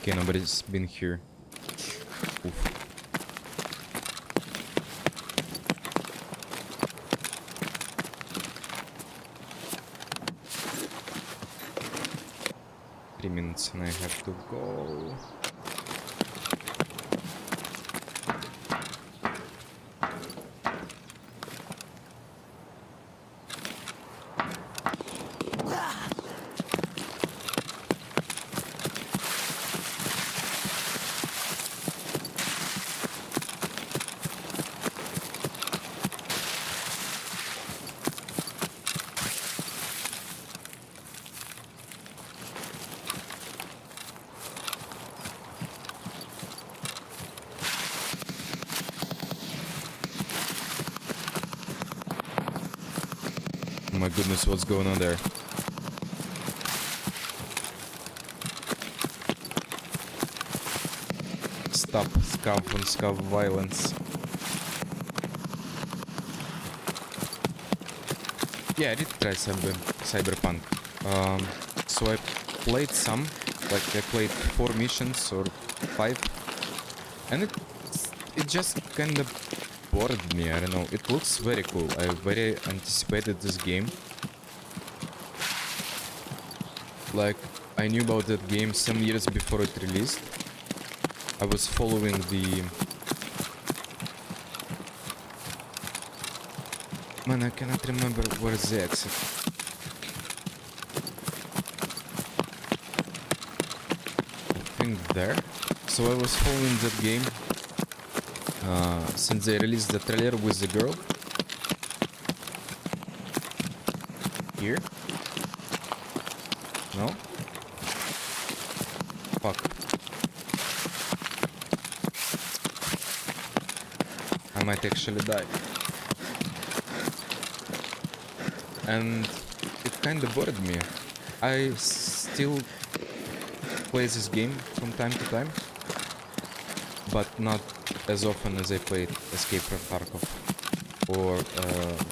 [SPEAKER 1] Okay, nobody's been here. Oof. 3 minutes and I have to go. Oh my goodness, what's going on there? Stop scuff on scuff violence. Yeah, I did try Cyberpunk. So I played some, like I played 4 missions or 5, and it just kind of bored me. I don't know. It looks very cool. I very anticipated this game. Like I knew about that game some years before it released. I was following the. Man, I cannot remember where's the exit. I think there. So I was following that game since they released the trailer with the girl. Here? No? Fuck. I might actually die. And it kinda bored me. I still play this game from time to time, but not as often as I played Escape from Tarkov or a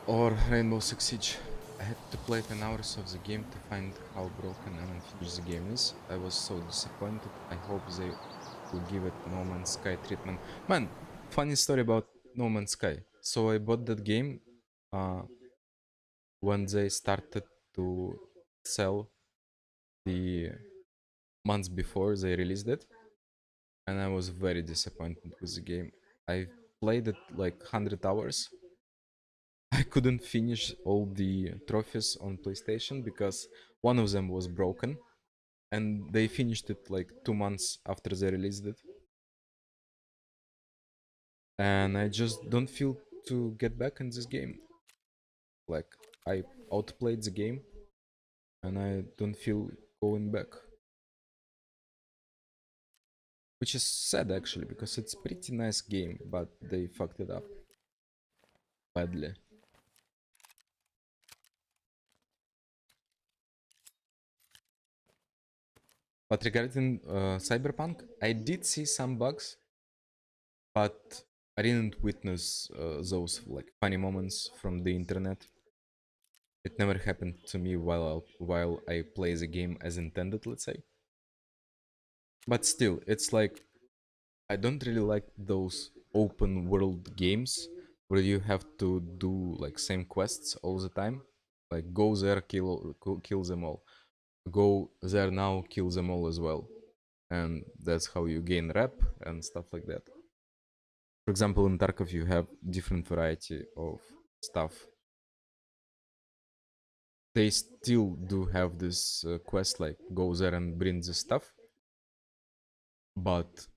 [SPEAKER 1] or Rainbow Six Siege. I had to play 10 hours of the game to find how broken and unfinished the game is. I was so disappointed. I hope they will give it No Man's Sky treatment. Man, funny story about No Man's Sky. So I bought that game when they started to sell the months before they released it, and I was very disappointed with the game. I played it like 100 hours. I couldn't finish all the trophies on PlayStation because one of them was broken, and they finished it like 2 months after they released it. And I just don't feel to get back in this game. Like, I outplayed the game, and I don't feel going back. Which is sad actually, because it's a pretty nice game, but they fucked it up badly. But regarding Cyberpunk, I did see some bugs, but I didn't witness those like funny moments from the internet. It never happened to me while I play the game as intended, let's say. But still, it's like I don't really like those open world games where you have to do like same quests all the time. Like go there, kill them all. Go there now, kill them all as well. And that's how you gain rep and stuff like that. For example, in Tarkov you have different variety of stuff. They still do have this quest like go there and bring the stuff, but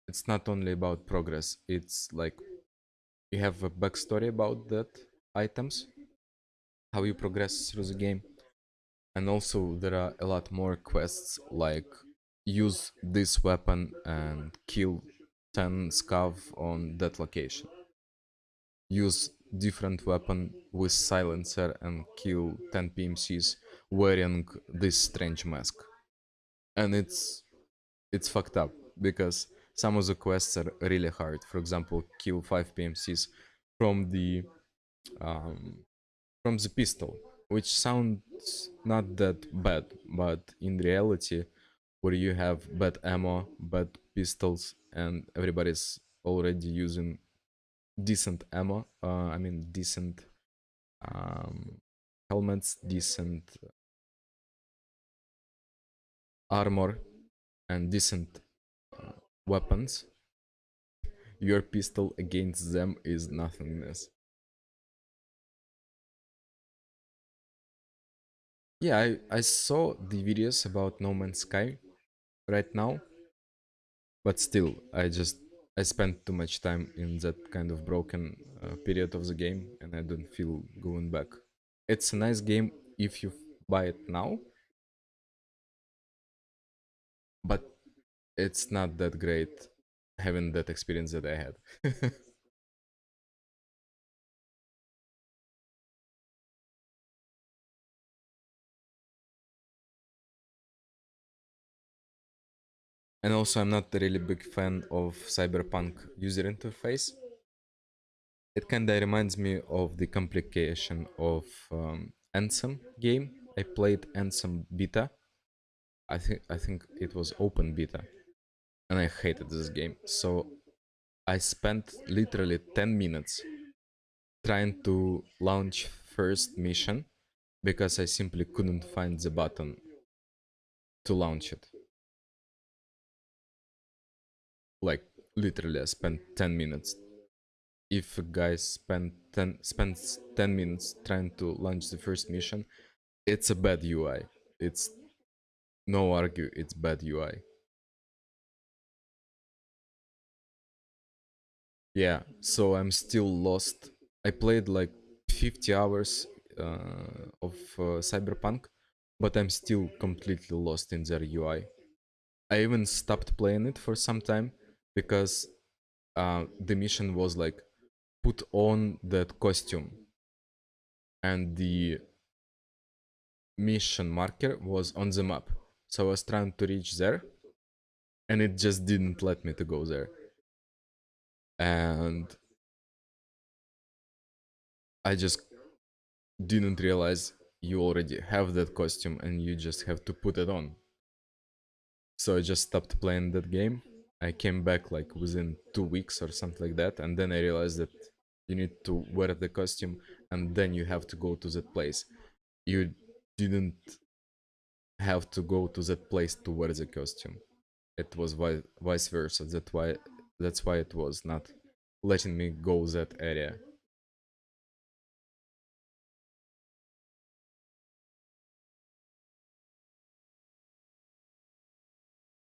[SPEAKER 1] it's not only about progress. It's like you have a backstory about that items, how you progress through the game, and also there are a lot more quests like use this weapon and kill 10 scav on that location, use different weapon with silencer and kill 10 PMCs wearing this strange mask. And it's it's fucked up because some of the quests are really hard. For example, kill 5 PMCs from the um, from the pistol, which sounds not that bad, but in reality, where you have bad ammo, bad pistols, and everybody's already using decent ammo. I mean, decent um, helmets, decent armor, and decent uh, weapons. Your pistol against them is nothingness. Yeah, I saw the videos about No Man's Sky right now, but still, I spent too much time in that kind of broken period of the game, and I don't feel going back. It's a nice game if you buy it now, but it's not that great having that experience that I had. And also, I'm not a really big fan of Cyberpunk user interface. It kinda reminds me of the complication of Anthem game. I played Anthem beta. I think it was open beta, and I hated this game. So I spent literally 10 minutes trying to launch first mission because I simply couldn't find the button to launch it. Like literally, I spent 10 minutes. If a guy spends 10 minutes trying to launch the first mission, it's a bad UI. It's no argue, it's bad UI. Yeah, so I'm still lost. I played like 50 hours of Cyberpunk, but I'm still completely lost in their UI. I even stopped playing it for some time because the mission was like put on that costume, and the mission marker was on the map. So I was trying to reach there, and it just didn't let me to go there. And I just didn't realize you already have that costume and you just have to put it on. So I just stopped playing that game. I came back like within 2 weeks or something like that, and then I realized that you need to wear the costume and then you have to go to that place. You didn't have to go to that place to wear the costume. It was vice versa. That's why it was not letting me go that area.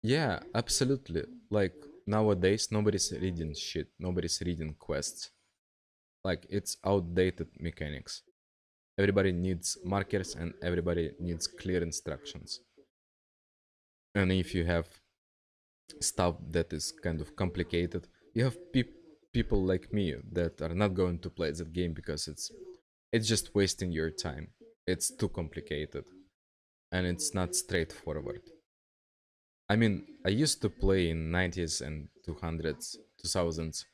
[SPEAKER 1] Yeah, absolutely. Like nowadays, nobody's reading shit. Nobody's reading quests. Like it's outdated mechanics. Everybody needs markers and everybody needs clear instructions. And if you have stuff that is kind of complicated, you have people like me that are not going to play that game because it's just wasting your time. It's too complicated and it's not straightforward. I mean, I used to play in 90s and 200s, 2000s,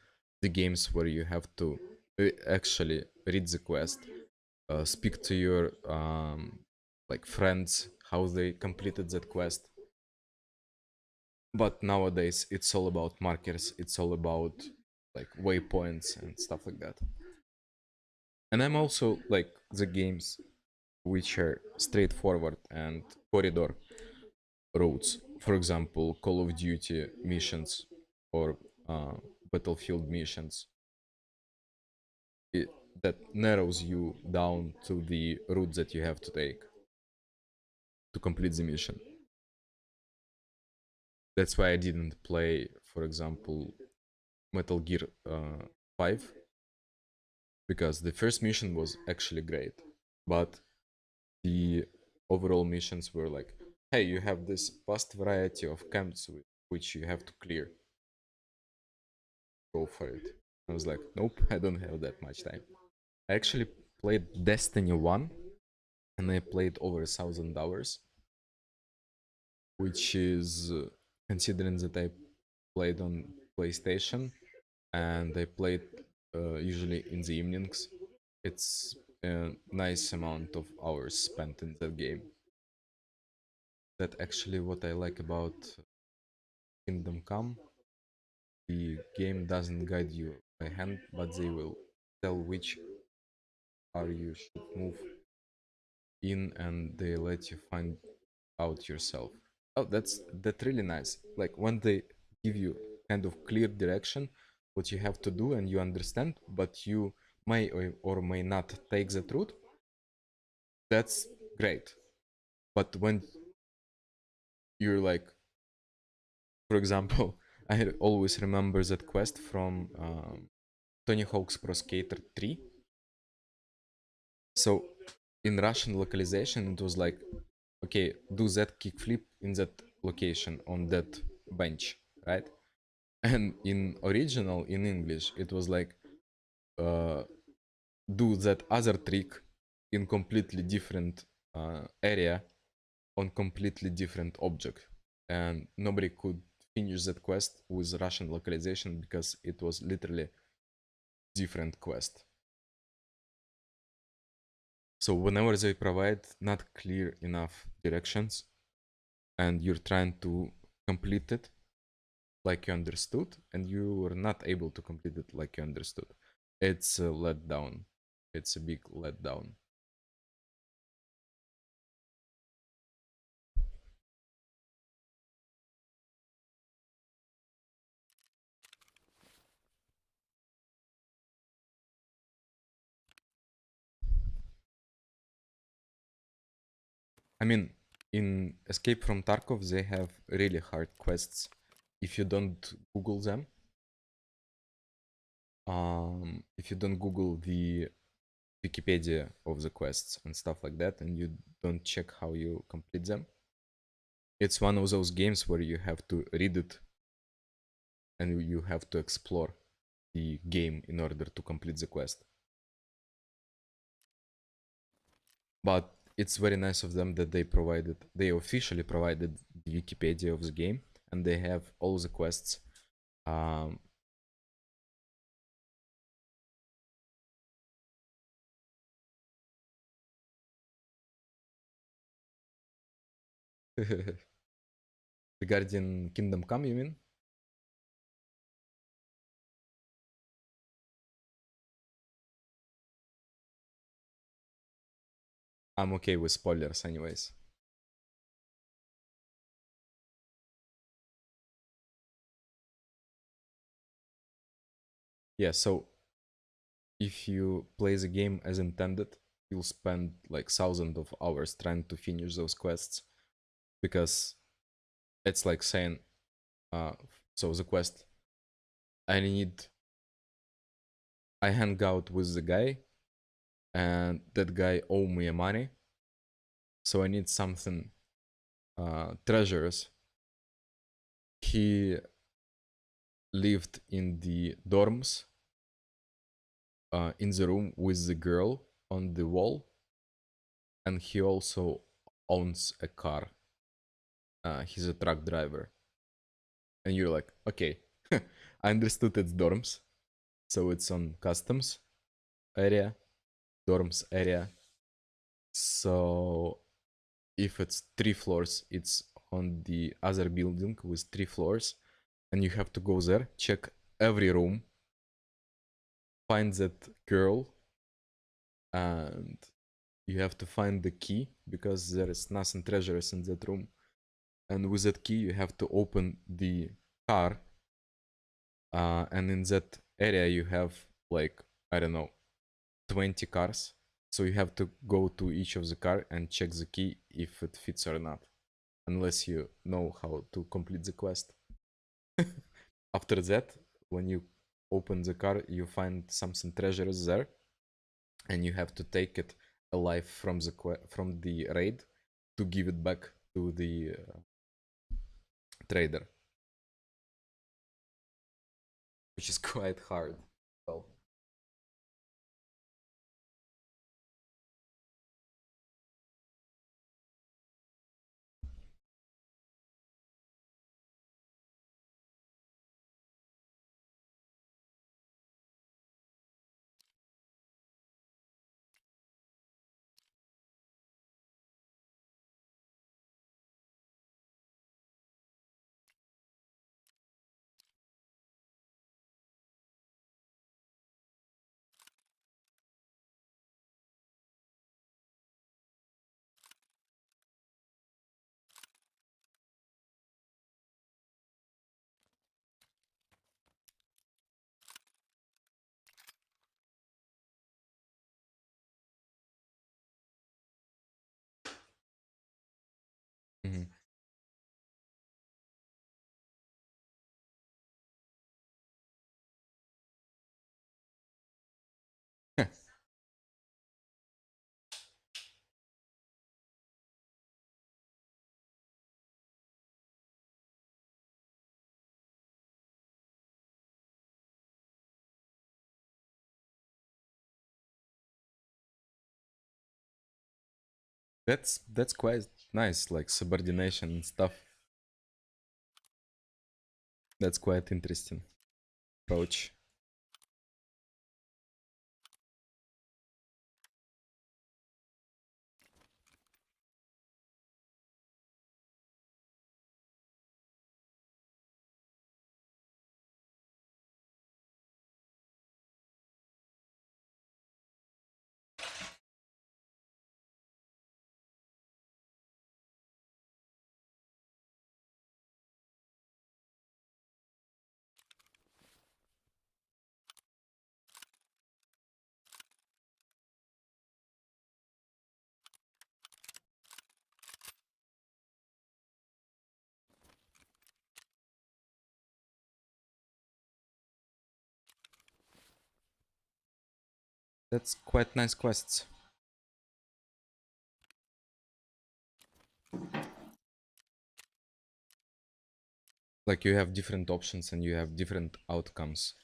[SPEAKER 1] the games where you have to actually read the quest, speak to your like friends how they completed that quest. But nowadays it's all about markers, it's all about like waypoints and stuff like that. And I'm also like the games which are straightforward and corridor roads. For example, Call of Duty missions or uh, Battlefield missions. It, that narrows you down to the route that you have to take to complete the mission. That's why I didn't play, for example, Metal Gear 5, because the first mission was actually great, but the overall missions were like, hey, you have this vast variety of camps which you have to clear. Go for it. I was like, nope, I don't have that much time. I actually played Destiny 1 and I played over 1,000 hours, which is considering that I played on PlayStation and I played usually in the evenings. It's a nice amount of hours spent in that game. That actually what I like about Kingdom Come. The game doesn't guide you by hand, but they will tell which car you should move in, and they let you find out yourself. Oh, that's really nice. Like when they give you kind of clear direction, what you have to do, and you understand, but you may or may not take that route. That's great. But when you're like, for example, I always remember that quest from Tony Hawk's Pro Skater 3. So in Russian localization, it was like, okay, do that kickflip in that location on that bench, right? And in original, in English, it was like, uh, do that other trick in completely different area on completely different object. And nobody could finish that quest with Russian localization because it was literally different quest. So whenever they provide not clear enough directions and you're trying to complete it like you understood and you were not able to complete it like you understood, it's a letdown. It's a big letdown. I mean, in Escape from Tarkov, they have really hard quests if you don't Google them. If you don't Google the Wikipedia of the quests and stuff like that, and you don't check how you complete them, it's one of those games where you have to read it and you have to explore the game in order to complete the quest. But it's very nice of them that they officially provided the Wikipedia of the game, and they have all the quests. Um, Regarding Kingdom Come, you mean? I'm okay with spoilers, anyways. Yeah, so if you play the game as intended, you'll spend like thousands of hours trying to finish those quests because it's like saying, so the quest, I need, I hang out with the guy, and that guy owe me money, so I need something treasures. He lived in the dorms, in the room with the girl on the wall, and he also owns a car. He's a truck driver, and you're like, okay, I understood it's dorms, so it's on customs area, dorms area. So if it's 3 floors, it's on the other building with 3 floors, and you have to go there, check every room, find that girl, and you have to find the key because there is nothing treacherous in that room. And with that key, you have to open the car, and in that area, you have like, I don't know, 20 cars. So you have to go to each of the car and check the key if it fits or not, unless you know how to complete the quest. After that, when you open the car, you find something treasures there, and you have to take it alive from the raid to give it back to the trader, which is quite hard. Well, That's quite nice, like subordination and stuff. That's quite interesting approach. That's quite nice quests. Like you have different options and you have different outcomes.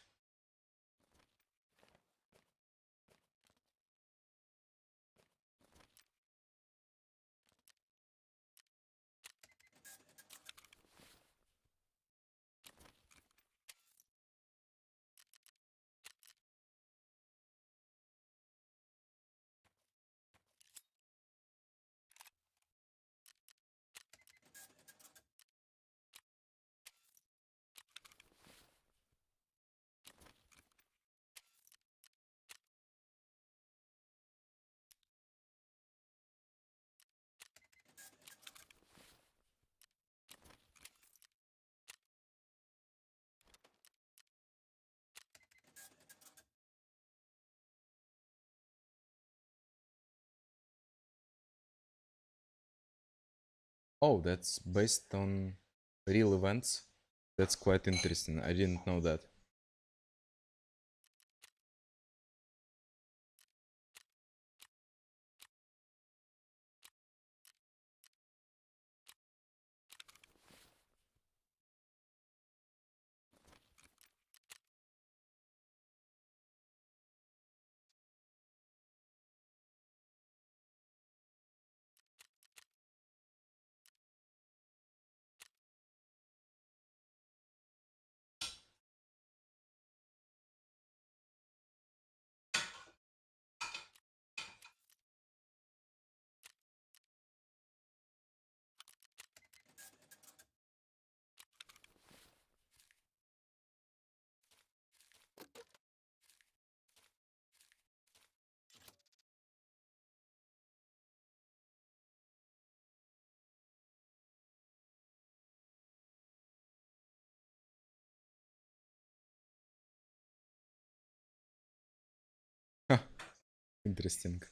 [SPEAKER 1] Oh, that's based on real events. That's quite interesting. I didn't know that. Interesting.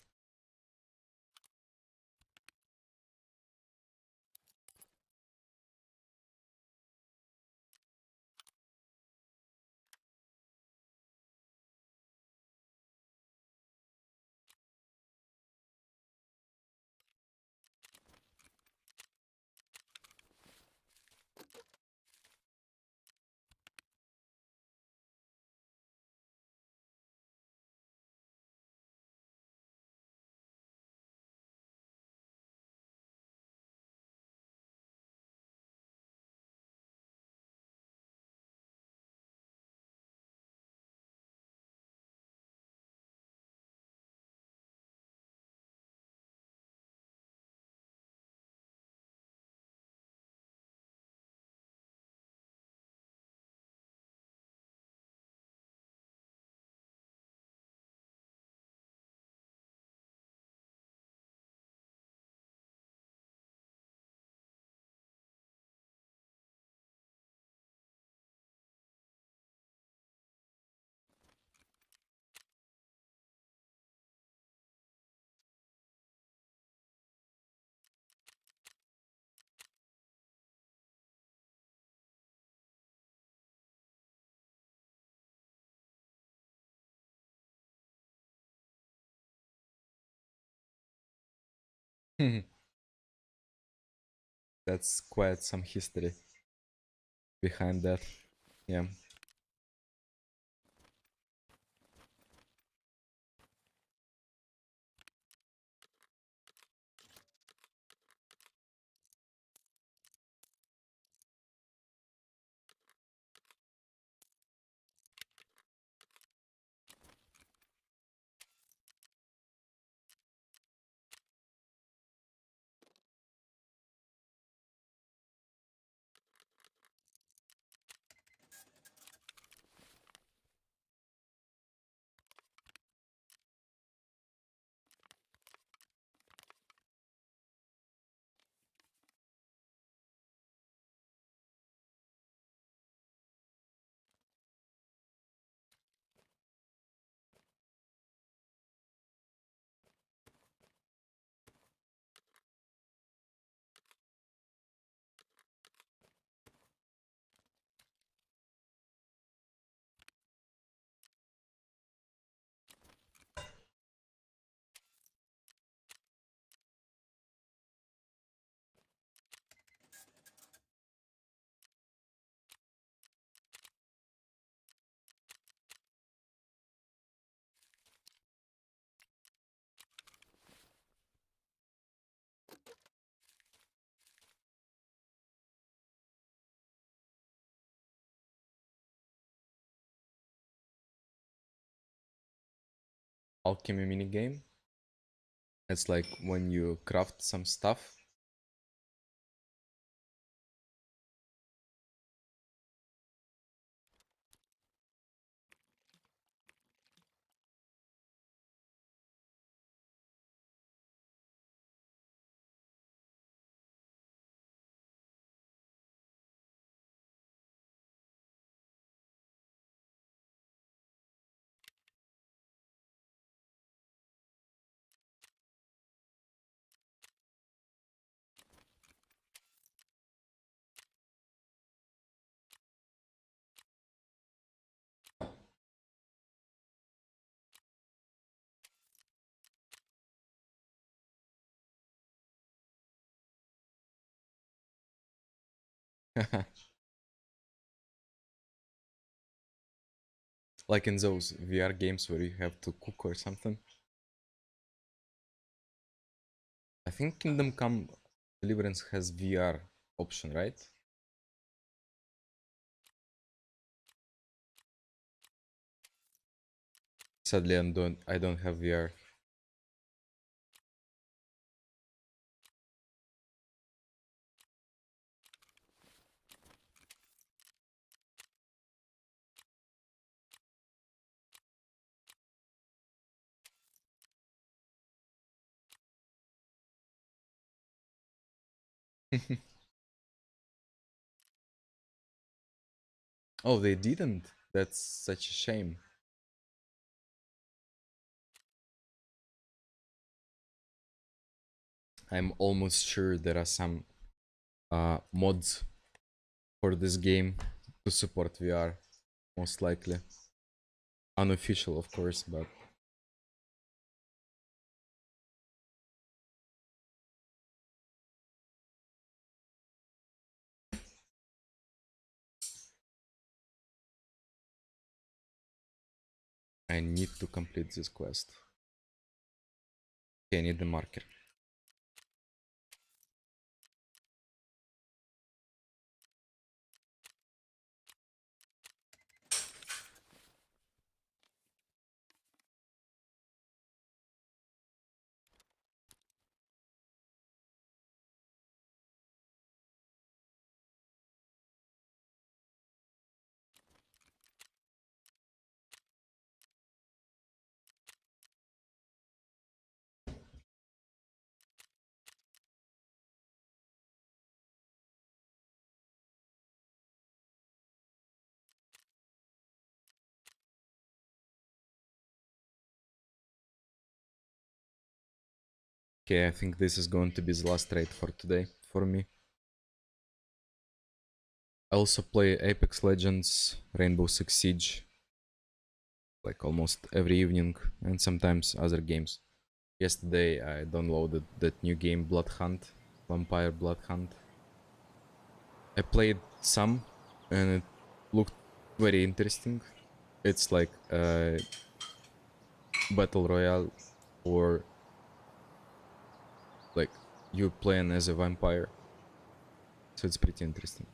[SPEAKER 1] That's quite some history behind that. Yeah. alchemy minigame. It's like when you craft some stuff. Like in those VR games where you have to cook or something. I think Kingdom Come Deliverance has VR option, right? Sadly, I don't have VR. Oh, they didn't. That's such a shame. I'm almost sure there are some mods for this game to support VR, most likely. Unofficial, of course, but I need to complete this quest. Okay, I need the marker. Okay, I think this is going to be the last raid for today for me. I also play Apex Legends, Rainbow Six Siege, like almost every evening, and sometimes other games. Yesterday I downloaded that new game Blood Hunt, Vampire Blood Hunt. I played some and it looked very interesting. It's like a battle royale or like you playing as a vampire. So it's pretty interesting.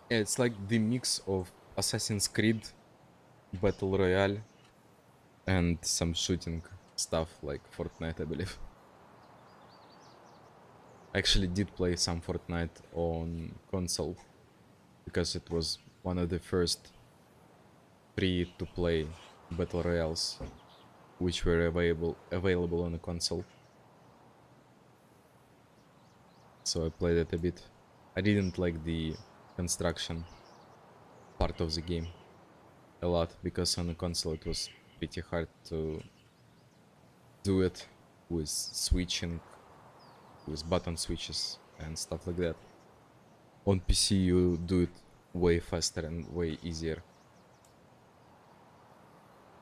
[SPEAKER 1] Yeah, it's like the mix of Assassin's Creed, Battle Royale, and some shooting stuff like Fortnite, I believe. I actually did play some Fortnite on console because it was one of the first free to play battle royales which were available on the console. So I played it a bit. I didn't like the construction part of the game a lot because on the console it was pretty hard to do it with switching, with button switches and stuff like that. On PC you do it way faster and way easier.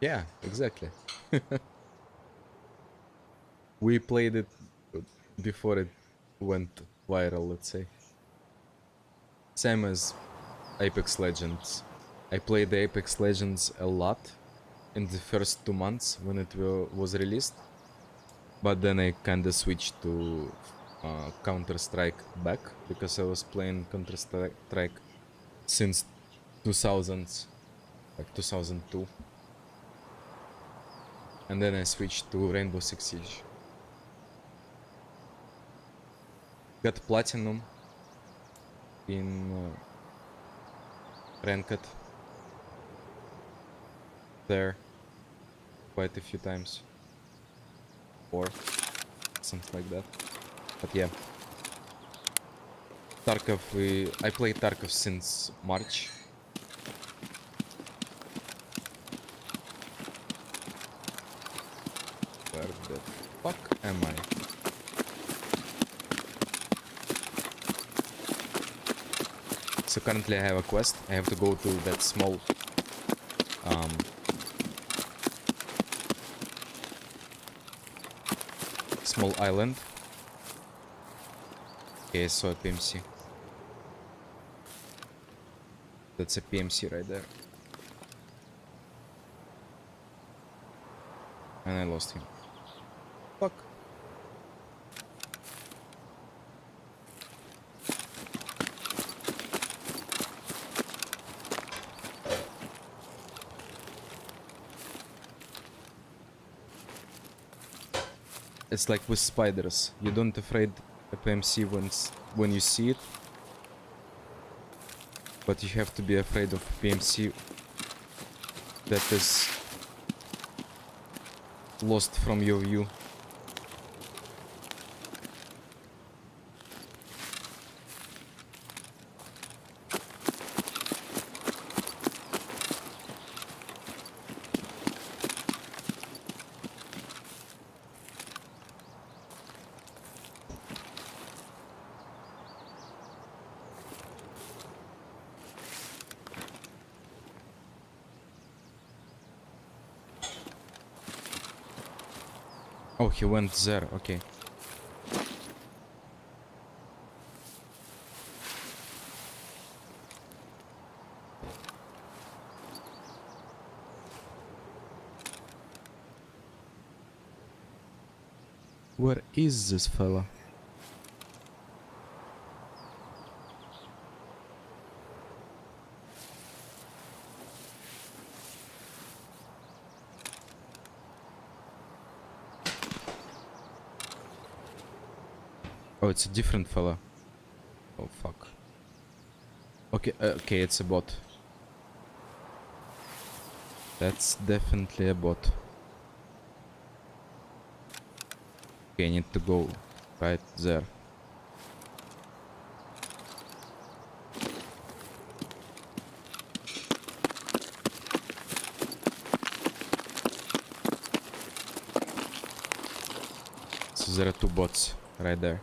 [SPEAKER 1] Yeah, exactly. We played it before it went viral, let's say. Same as Apex Legends. I played Apex Legends a lot in the first 2 months when it was released, but then I kinda switched to Counter-Strike back because I was playing Counter-Strike since 2000s, like 2002, and then I switched to Rainbow Six Siege. Got platinum in Ranked there quite a few times, or something like that. But yeah, Tarkov, I played Tarkov since March. Where the fuck am I? So currently I have a quest. I have to go to that small small island. Okay, I saw a PMC. That's a PMC right there. And I lost him. Fuck. It's like with spiders. You don't afraid a PMC when you see it, but you have to be afraid of PMC that is lost from your view. Oh, he went there, okay. Where is this fella? Oh, it's a different fella. Oh, fuck. Okay, okay, it's a bot. That's definitely a bot. Okay, I need to go right there. So there are two bots right there.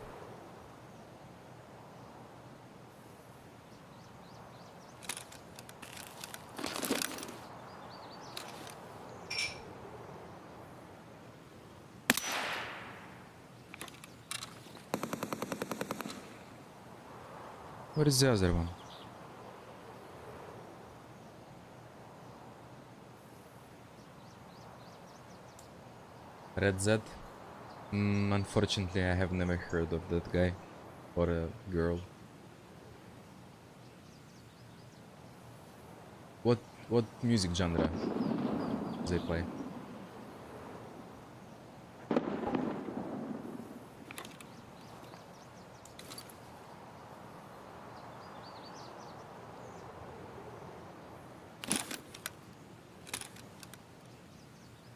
[SPEAKER 1] Where is the other one? Red Z? Unfortunately, I have never heard of that guy or a girl. What music genre do they play?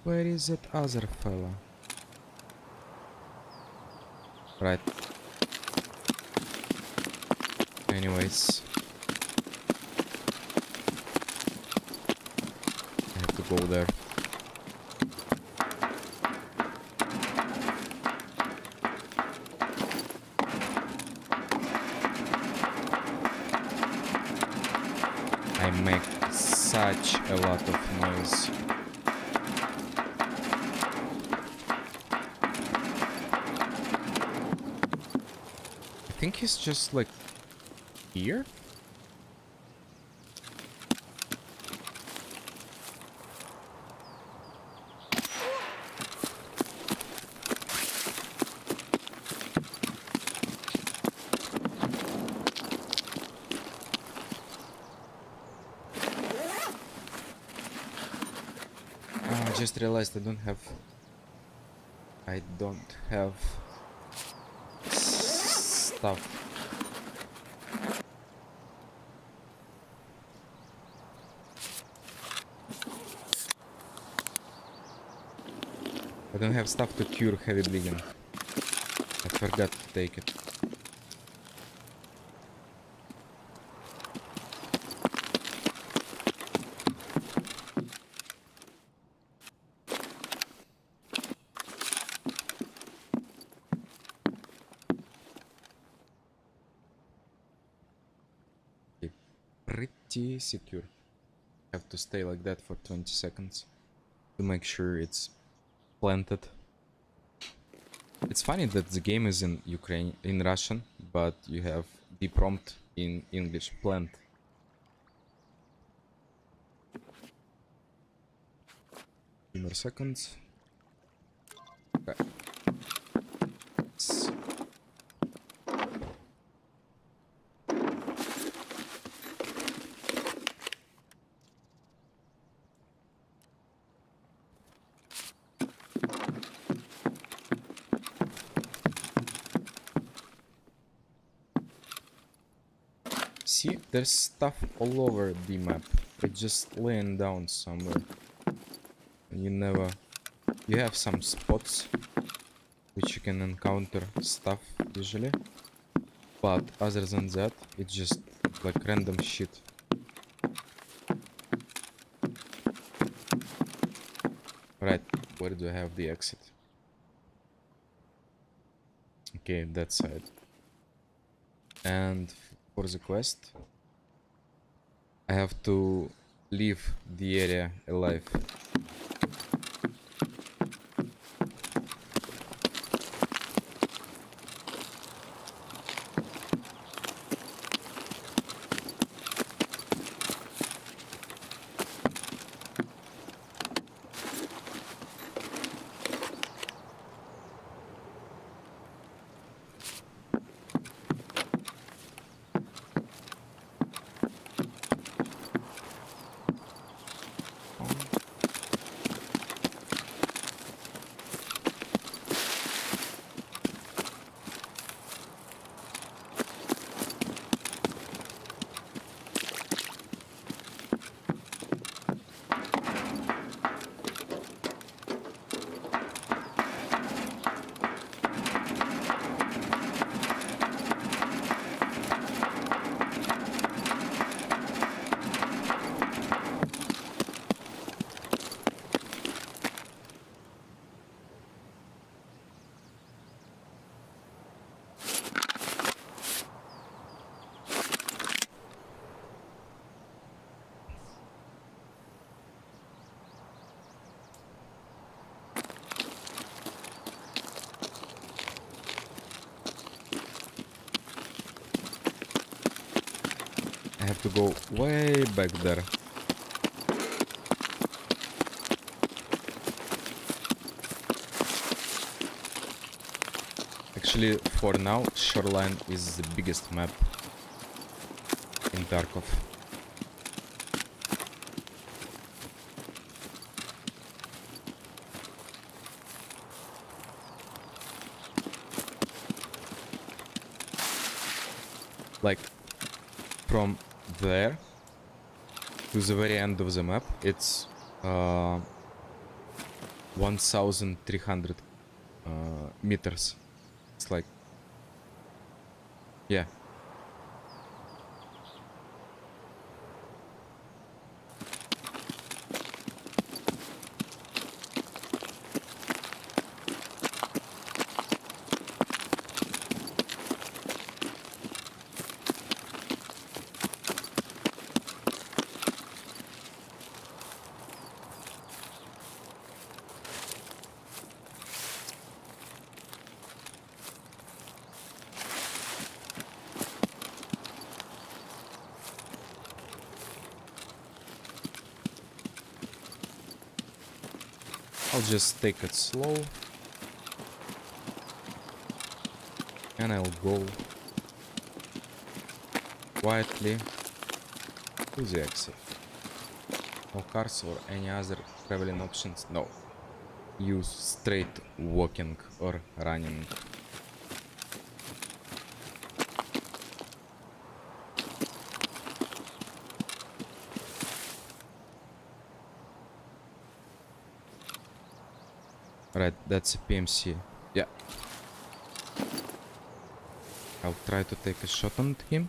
[SPEAKER 1] Where is that other fella? Right. Anyways, I have to go there. I make such a lot of noise. I think he's just like here. I just realized I don't have stuff. I don't have stuff to cure heavy bleeding. I forgot to take it. Okay, pretty secure. Have to stay like that for 20 seconds to make sure it's planted. It's funny that the game is in Russian, but you have the prompt in English, plant. Few more seconds. Okay. See, there's stuff all over the map. It's just laying down somewhere. And you have some spots which you can encounter stuff usually. But other than that, it's just like random shit. Right, where do I have the exit? Okay, that side. And for the quest, I have to leave the area alive. I have to go way back there. Actually, for now, Shoreline is the biggest map in Tarkov. Like, from there to the very end of the map, it's 1300 meters. It's like, yeah. I'll just take it slow. And I'll go quietly to the exit. No cars or any other traveling options? No. Use straight walking or running. Right, that's a PMC. Yeah. I'll try to take a shot on him.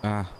[SPEAKER 1] Ah.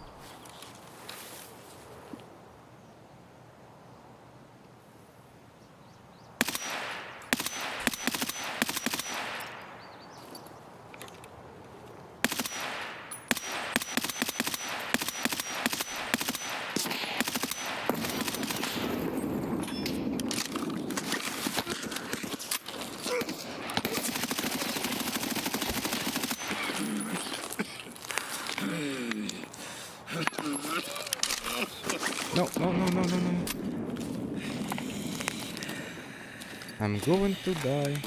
[SPEAKER 1] No, no, no, no, no, no. I'm going to die.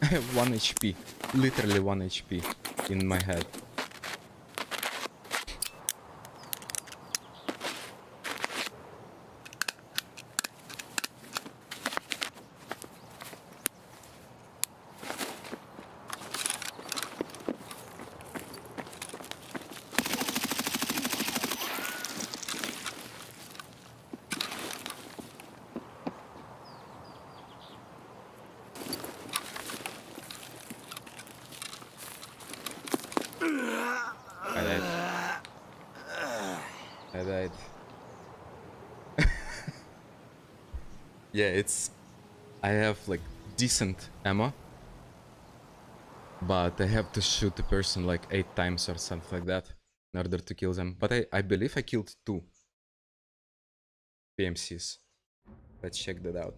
[SPEAKER 1] I have 1 HP. Literally 1 HP in my head. I died. I died. Yeah, it's... I have like decent ammo. But I have to shoot the person like 8 times or something like that in order to kill them. But I believe I killed 2 PMCs. Let's check that out.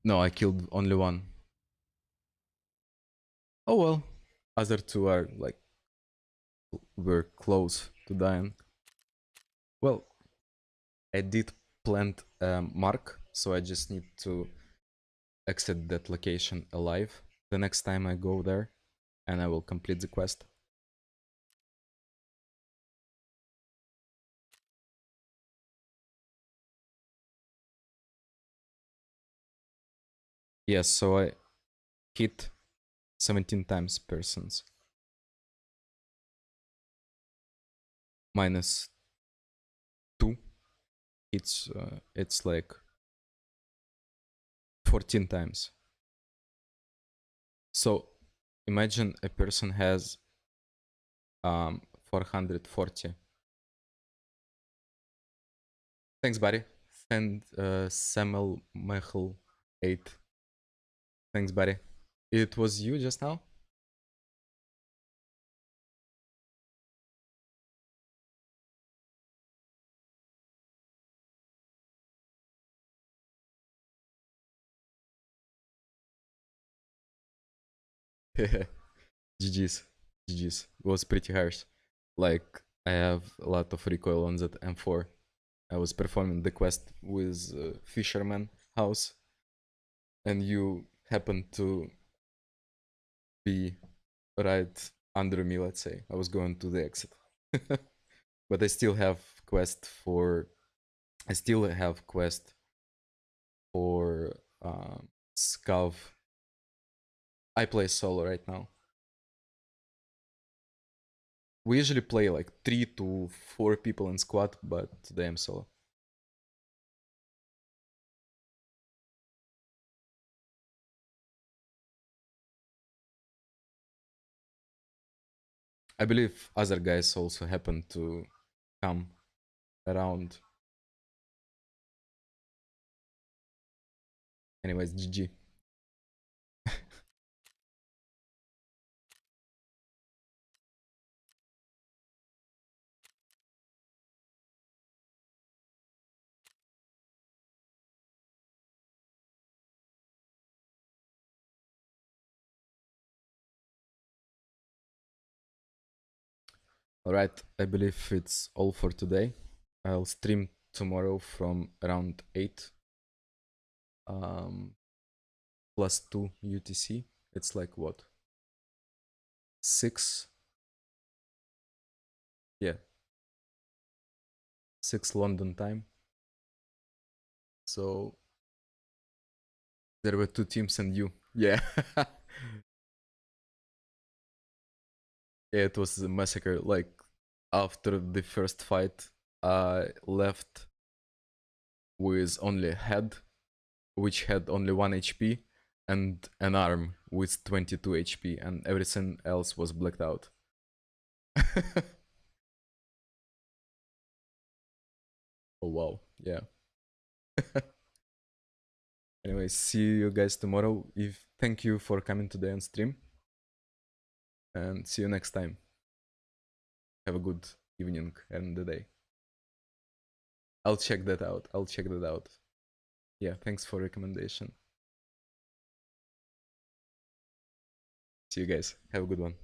[SPEAKER 1] No, I killed only 1. Oh well. Other 2 are like... were close to dying. Well, I did plant a mark, so I just need to exit that location alive the next time I go there, and I will complete the quest. Yes, so I hit 17 times persons. Minus 2. It's like 14 times. So imagine a person has 440. Thanks, buddy. And Samuel Michael 8. Thanks, buddy. It was you just now? GG's. GG's. It was pretty harsh. Like, I have a lot of recoil on that M4. I was performing the quest with Fisherman House, and you happened to be right under me, let's say. I was going to the exit. But I still have quest for I still have quest for Scav. I play solo right now. We usually play like 3 to 4 people in squad, but today I'm solo. I believe other guys also happen to come around. Anyways, GG. Alright, I believe it's all for today. I'll stream tomorrow from around 8 plus 2 UTC. It's like what? 6? Yeah. 6 London time. So there were 2 teams and you. Yeah. Yeah, it was a massacre. Like after the first fight, I left with only a head, which had only 1 HP, and an arm with 22 HP, and everything else was blacked out. Oh wow, yeah. Anyway, see you guys tomorrow. Thank you for coming today on stream, and see you next time. Have a good evening and the day. I'll check that out. Yeah, thanks for recommendation. See you guys. Have a good one.